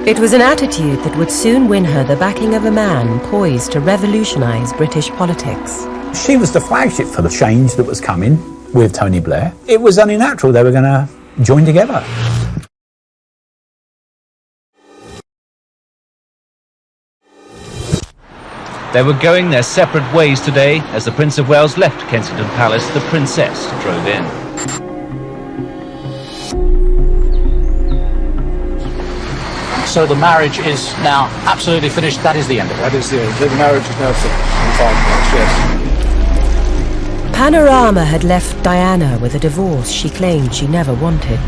Speaker 2: It was an attitude that would soon win her the backing of a man poised to revolutionise British politics.
Speaker 12: She was the flagship for the change that was coming with Tony Blair. It was only natural they were going to join together.
Speaker 5: They were going their separate ways today. As the Prince of Wales left Kensington Palace, the Princess drove in.
Speaker 7: So the marriage is now absolutely finished. That is the end of it.
Speaker 15: That is the end. The marriage is now finished. Yes.
Speaker 2: Panorama had left Diana with a divorce she claimed she never wanted.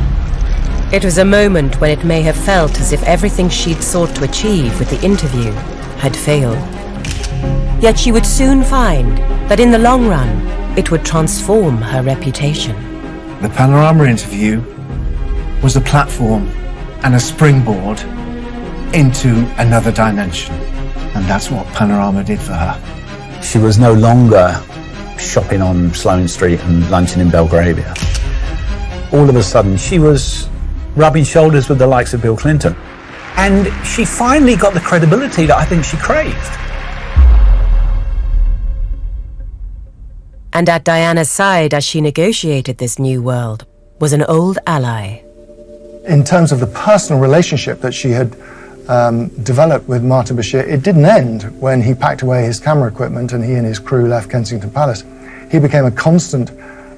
Speaker 2: It was a moment when it may have felt as if everything she'd sought to achieve with the interview had failed. Yet she would soon find that in the long run, it would transform her reputation.
Speaker 6: The Panorama interview was a platform and a springboard into another dimension. And that's what Panorama did for her.
Speaker 12: She was no longer shopping on Sloane Street and lunching in Belgravia. All of a sudden, she was rubbing shoulders with the likes of Bill Clinton. And she finally got the credibility that I think she craved.
Speaker 2: And at Diana's side as she negotiated this new world was an old ally.
Speaker 19: In terms of the personal relationship that she had developed with Martin Bashir, it didn't end when he packed away his camera equipment and he and his crew left Kensington Palace. He became a constant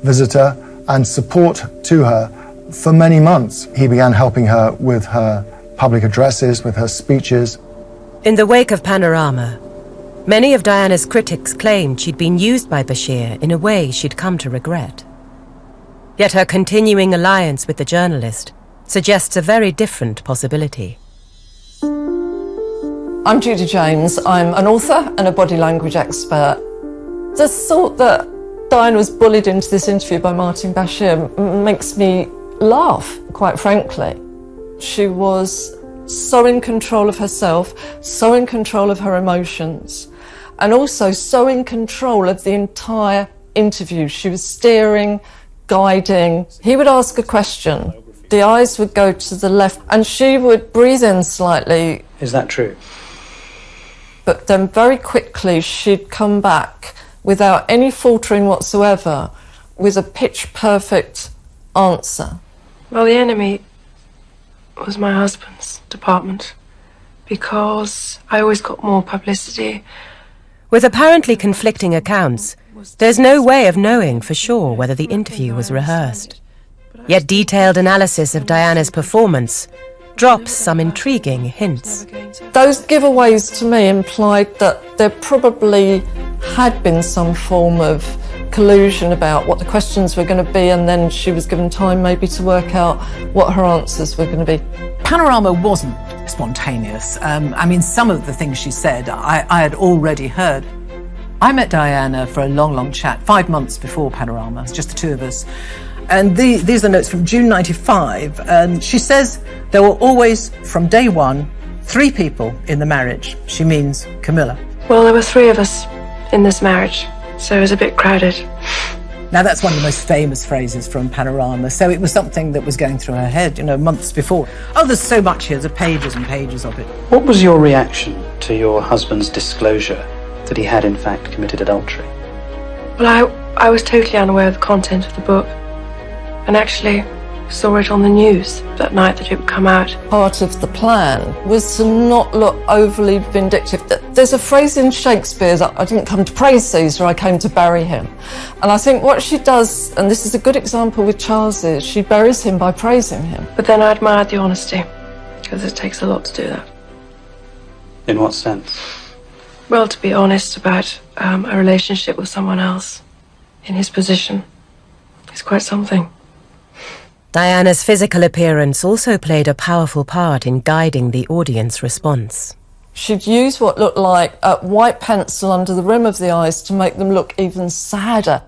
Speaker 19: visitor and support to her for many months. He began helping her with her public addresses, with her speeches.
Speaker 2: In the wake of Panorama, many of Diana's critics claimed she'd been used by Bashir in a way she'd come to regret. Yet her continuing alliance with the journalist suggests a very different possibility.
Speaker 18: I'm Judy James. I'm an author and a body language expert. The thought that Diana was bullied into this interview by Martin Bashir makes me laugh, quite frankly. She was so in control of herself, so in control of her emotions, and also so in control of the entire interview. She was steering, guiding. He would ask a question, the eyes would go to the left, and she would breathe in slightly.
Speaker 1: Is that true?
Speaker 18: But then very quickly she'd come back without any faltering whatsoever with a pitch-perfect answer.
Speaker 10: Well, the enemy was my husband's department because I always got more publicity.
Speaker 2: With apparently conflicting accounts, there's no way of knowing for sure whether the interview was rehearsed. Yet detailed analysis of Diana's performance drops some intriguing hints.
Speaker 18: Those giveaways to me implied that there probably had been some form of collusion about what the questions were going to be, and then she was given time maybe to work out what her answers were going to be.
Speaker 3: Panorama wasn't spontaneous. I mean, some of the things she said I had already heard. I met Diana for a long, long chat, 5 months before Panorama. It's just the two of us. And these are notes from June 95. And she says there were always, from day one, 3 people in the marriage. She means Camilla.
Speaker 10: Well, there were 3 of us in this marriage, so it was a bit crowded.
Speaker 3: Now, that's one of the most famous phrases from Panorama, so it was something that was going through her head, months before. Oh, there's so much here, there's pages and pages of it.
Speaker 1: What was your reaction to your husband's disclosure that he had in fact committed adultery?
Speaker 10: Well, I was totally unaware of the content of the book, and actually saw it on the news that night that it would come out.
Speaker 18: Part of the plan was to not look overly vindictive. There's a phrase in Shakespeare that I didn't come to praise Caesar, I came to bury him. And I think what she does, and this is a good example with Charles, is she buries him by praising him.
Speaker 10: But then I admired the honesty, because it takes a lot to do that.
Speaker 1: In what sense?
Speaker 10: Well, to be honest about a relationship with someone else in his position is quite something.
Speaker 2: Diana's physical appearance also played a powerful part in guiding the audience response.
Speaker 18: She'd use what looked like a white pencil under the rim of the eyes to make them look even sadder.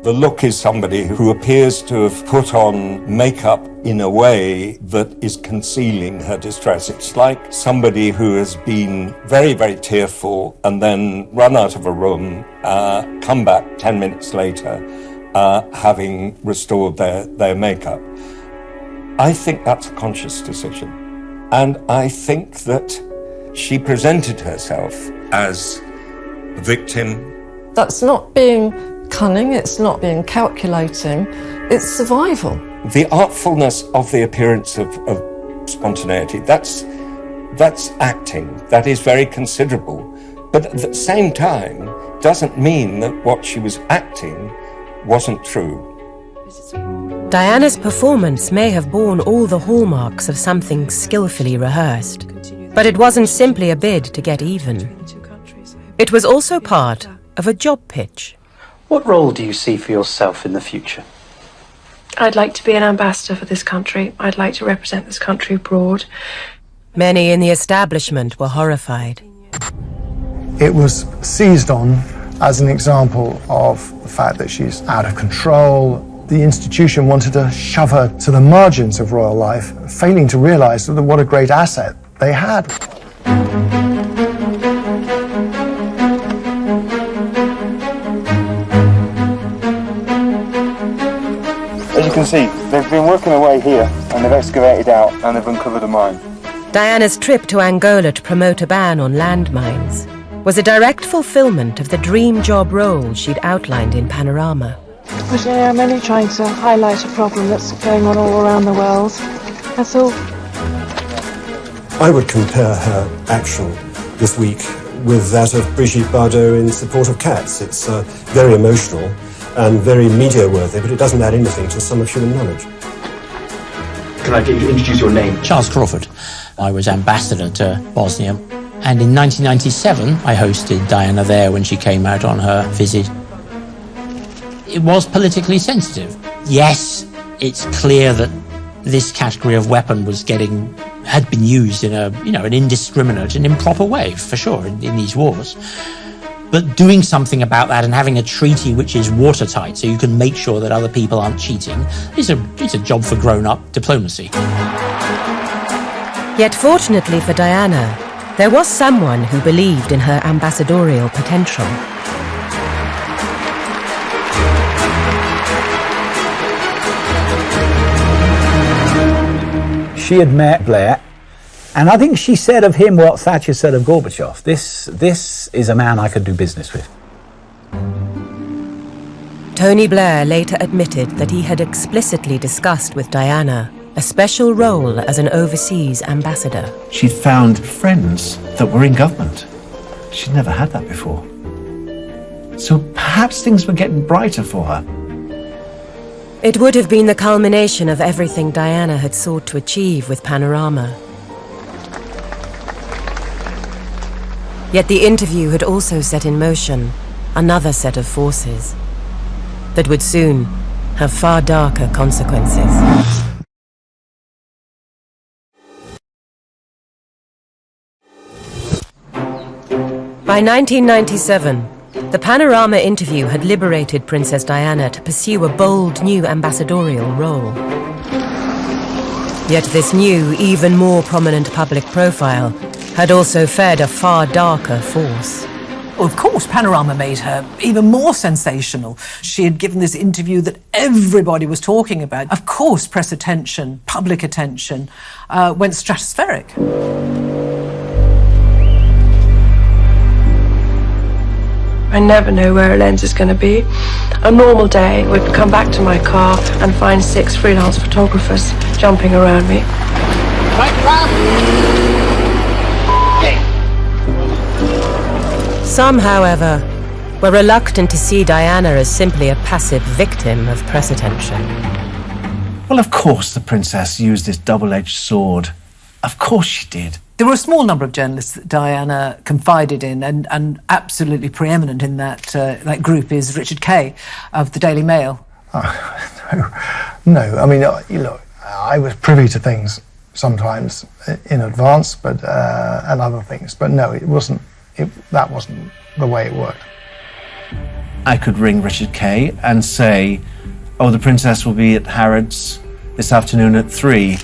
Speaker 11: The look is somebody who appears to have put on makeup in a way that is concealing her distress. It's like somebody who has been very, very tearful and then run out of a room, come back 10 minutes later, having restored their makeup. I think that's a conscious decision. And I think that she presented herself as a victim.
Speaker 18: That's not being cunning, it's not being calculating, it's survival.
Speaker 11: The artfulness of the appearance of spontaneity, that's acting. That is very considerable. But at the same time, doesn't mean that what she was acting wasn't true.
Speaker 2: Diana's performance may have borne all the hallmarks of something skillfully rehearsed, but it wasn't simply a bid to get even. It was also part of a job pitch.
Speaker 1: What role do you see for yourself in the future?
Speaker 10: I'd like to be an ambassador for this country. I'd like to represent this country abroad.
Speaker 2: Many in the establishment were horrified.
Speaker 19: It was seized on as an example of the fact that she's out of control. The institution wanted to shove her to the margins of royal life, failing to realise what a great asset they had.
Speaker 8: As you can see, they've been working away here, and they've excavated out, and they've uncovered a mine.
Speaker 2: Diana's trip to Angola to promote a ban on landmines was a direct fulfillment of the dream job role she'd outlined in Panorama.
Speaker 10: But I'm only trying to highlight a problem that's going on all around the world. That's all.
Speaker 9: I would compare her action this week with that of Brigitte Bardot in support of cats. It's very emotional and very media-worthy, but it doesn't add anything to some of human knowledge.
Speaker 20: Can I get you to introduce your name? Charles Crawford. I was ambassador to Bosnia, and in 1997 I hosted Diana there when she came out on her visit. It was politically sensitive. Yes, it's clear that this category of weapon had been used in an indiscriminate and improper way, for sure, in these wars. But doing something about that and having a treaty which is watertight so you can make sure that other people aren't cheating, it's a job for grown-up diplomacy.
Speaker 2: Yet fortunately for Diana, there was someone who believed in her ambassadorial potential.
Speaker 12: She had met Blair, and I think she said of him what Thatcher said of Gorbachev. This is a man I could do business with.
Speaker 2: Tony Blair later admitted that he had explicitly discussed with Diana a special role as an overseas ambassador.
Speaker 6: She'd found friends that were in government. She'd never had that before. So perhaps things were getting brighter for her.
Speaker 2: It would have been the culmination of everything Diana had sought to achieve with Panorama. Yet the interview had also set in motion another set of forces that would soon have far darker consequences. By 1997, the Panorama interview had liberated Princess Diana to pursue a bold new ambassadorial role. Yet this new, even more prominent public profile had also fed a far darker force.
Speaker 3: Well, of course, Panorama made her even more sensational. She had given this interview that everybody was talking about. Of course, press attention, public attention, went stratospheric.
Speaker 10: I never know where a lens is going to be. A normal day would come back to my car and find 6 freelance photographers jumping around me.
Speaker 2: Some, however, were reluctant to see Diana as simply a passive victim of press attention.
Speaker 6: Well, of course the princess used this double-edged sword. Of course she did.
Speaker 3: There were a small number of journalists that Diana confided in, and absolutely preeminent in that group is Richard Kay of the Daily Mail.
Speaker 19: No, I mean, look, I was privy to things sometimes in advance, but and other things, but no, that wasn't the way it worked.
Speaker 6: I could ring Richard Kay and say, oh, the princess will be at Harrods this afternoon at 3.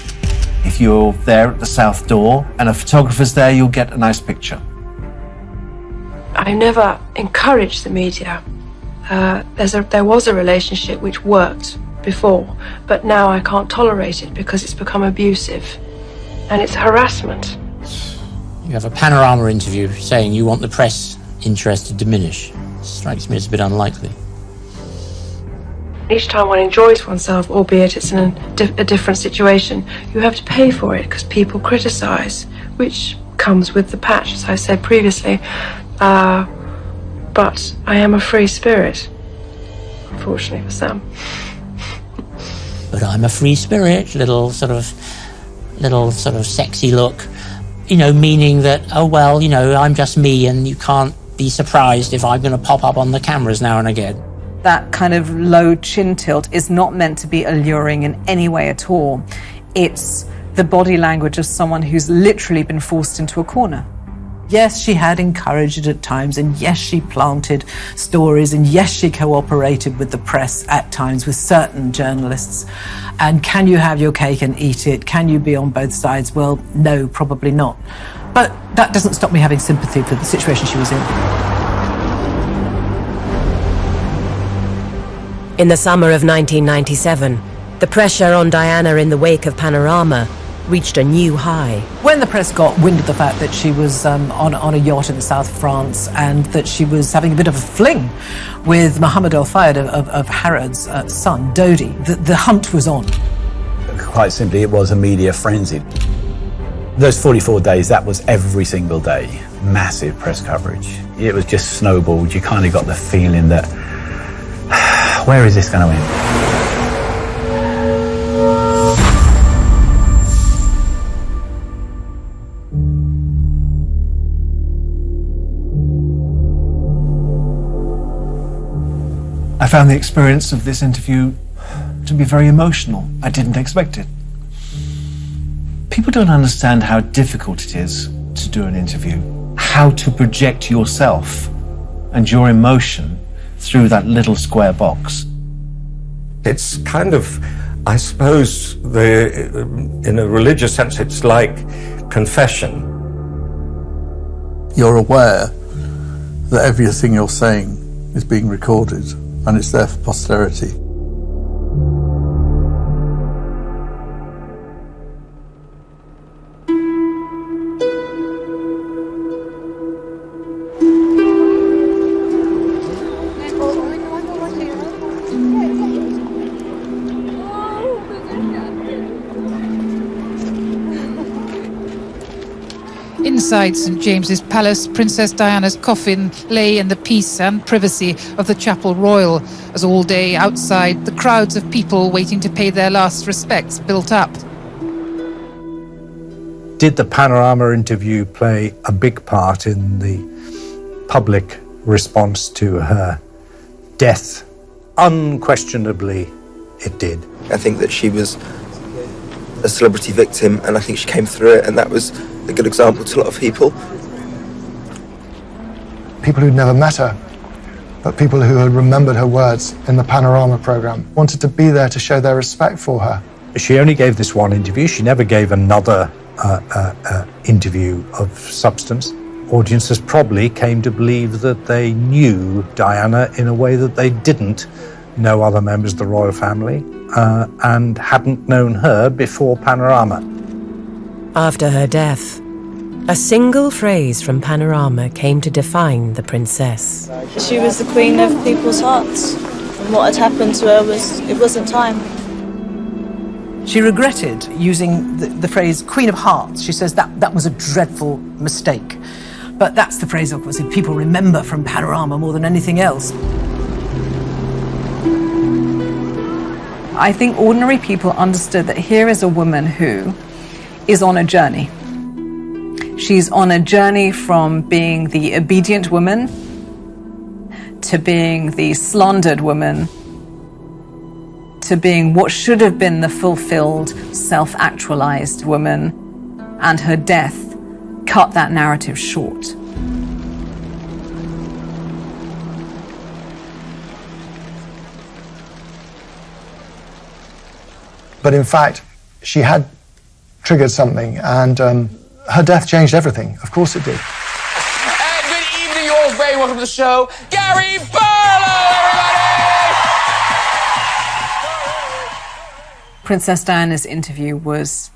Speaker 6: If you're there at the south door and a photographer's there, you'll get a nice picture.
Speaker 10: I never encouraged the media. There was a relationship which worked before, but now I can't tolerate it because it's become abusive and it's harassment.
Speaker 20: You have a Panorama interview saying you want the press interest to diminish. Strikes me as a bit unlikely.
Speaker 10: Each time one enjoys oneself, albeit it's in a different situation, you have to pay for it because people criticise, which comes with the patch, as I said previously. But I am a free spirit, unfortunately for some.
Speaker 20: but I'm a free spirit, little sort of sexy look, meaning that, oh, well, I'm just me and you can't be surprised if I'm going to pop up on the cameras now and again.
Speaker 24: That kind of low chin tilt is not meant to be alluring in any way at all. It's the body language of someone who's literally been forced into a corner.
Speaker 3: Yes, she had encouraged it at times, and yes, she planted stories, and yes, she cooperated with the press at times, with certain journalists. And can you have your cake and eat it? Can you be on both sides? Well, no, probably not. But that doesn't stop me having sympathy for the situation she was in.
Speaker 2: In the summer of 1997, the pressure on Diana in the wake of Panorama reached a new high.
Speaker 3: When the press got wind of the fact that she was on a yacht in the south of France and that she was having a bit of a fling with Mohammed El Fayed of Harrod's son, Dodi, the hunt was on.
Speaker 12: Quite simply, it was a media frenzy. Those 44 days, that was every single day. Massive press coverage. It was just snowballed. You kind of got the feeling that, where is this going to end?
Speaker 6: I found the experience of this interview to be very emotional. I didn't expect it. People don't understand how difficult it is to do an interview, how to project yourself and your emotion through that little square box.
Speaker 11: It's kind of, I suppose, in a religious sense, it's like confession.
Speaker 4: You're aware that everything you're saying is being recorded and it's there for posterity.
Speaker 21: Inside St James's Palace, Princess Diana's coffin lay in the peace and privacy of the Chapel Royal, as all day outside the crowds of people waiting to pay their last respects built up.
Speaker 12: Did the Panorama interview play a big part in the public response to her death? Unquestionably, it did.
Speaker 22: I think that she was a celebrity victim, and I think she came through it, and that was a good example to a lot of people.
Speaker 19: People who'd never met her, but people who had remembered her words in the Panorama programme, wanted to be there to show their respect for her.
Speaker 12: She only gave this one interview. She never gave another interview of substance. Audiences probably came to believe that they knew Diana in a way that they didn't know other members of the royal family and hadn't known her before Panorama.
Speaker 2: After her death, a single phrase from Panorama came to define the princess.
Speaker 23: She was the queen of people's hearts, and what had happened to her wasn't time.
Speaker 3: She regretted using the phrase Queen of Hearts. She says that was a dreadful mistake. But that's the phrase, of course, that people remember from Panorama more than anything else.
Speaker 24: I think ordinary people understood that here is a woman who is on a journey. She's on a journey from being the obedient woman to being the slandered woman to being what should have been the fulfilled, self-actualized woman, and her death cut that narrative short.
Speaker 19: But in fact, she had triggered something, and her death changed everything. Of course it did.
Speaker 25: And good evening, you're all very welcome to the show. Gary Barlow, everybody!
Speaker 24: Princess Diana's interview was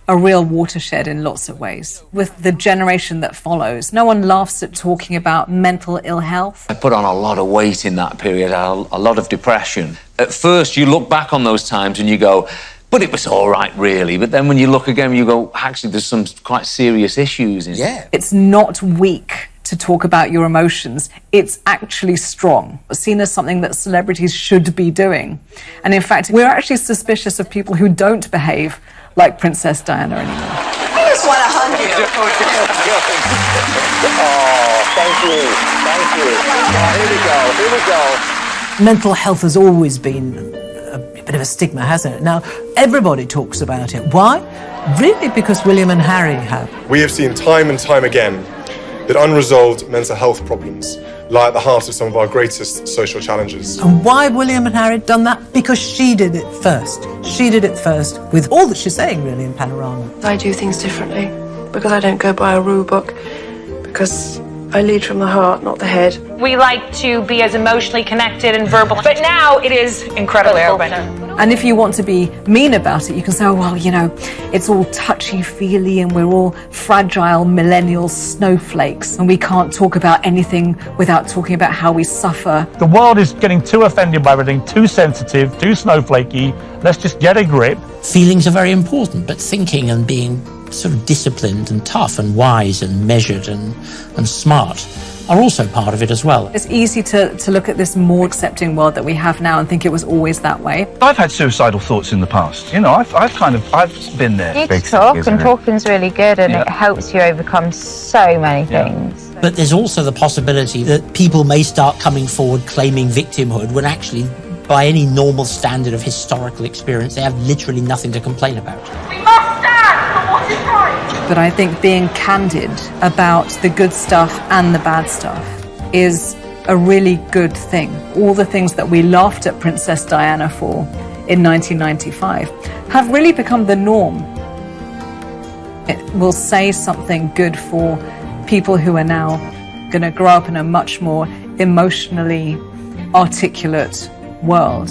Speaker 24: a real watershed in lots of ways. With the generation that follows, no one laughs at talking about mental ill health.
Speaker 26: I put on a lot of weight in that period, a lot of depression. At first, you look back on those times and you go, but it was all right, really. But then when you look again, you go, actually, there's some quite serious issues in it.
Speaker 24: It's not weak
Speaker 3: to talk about your emotions. It's actually strong, seen as something that celebrities should be doing. And in fact, we're actually suspicious of people who don't behave like Princess Diana anymore.
Speaker 5: I just want to hug you.
Speaker 8: Oh, thank you. Here we go.
Speaker 3: Mental health has always been a bit of a stigma, hasn't it? Now, everybody talks about it. Why? Really because William and Harry have.
Speaker 7: We have seen time and time again that unresolved mental health problems lie at the heart of some of our greatest social challenges.
Speaker 3: And why William and Harry done that? Because she did it first. She did it first with all that she's saying, really, in Panorama.
Speaker 13: I do things differently because I don't go by a rule book, because I lead from the heart, not the head.
Speaker 14: We like to be as emotionally connected and verbal, but now it is incredibly open.
Speaker 3: And if you want to be mean about it, you can say, oh, well, you know, it's all touchy-feely and we're all fragile millennial snowflakes and we can't talk about anything without talking about how we suffer.
Speaker 16: The world is getting too offended by everything, too sensitive, too snowflakey. Let's just get a grip.
Speaker 20: Feelings are very important, but thinking and being sort of disciplined and tough and wise and measured and smart are also part of it as well.
Speaker 3: It's easy to look at this more accepting world that we have now and think it was always that way.
Speaker 16: I've had suicidal thoughts in the past. You know, I've been there.
Speaker 17: You need to talk, and talking's really good, and it helps you overcome so many things.
Speaker 20: But there's also the possibility that people may start coming forward claiming victimhood when actually, by any normal standard of historical experience, they have literally nothing to complain about.
Speaker 3: But I think being candid about the good stuff and the bad stuff is a really good thing. All the things that we laughed at Princess Diana for in 1995 have really become the norm. It will say something good for people who are now going to grow up in a much more emotionally articulate world.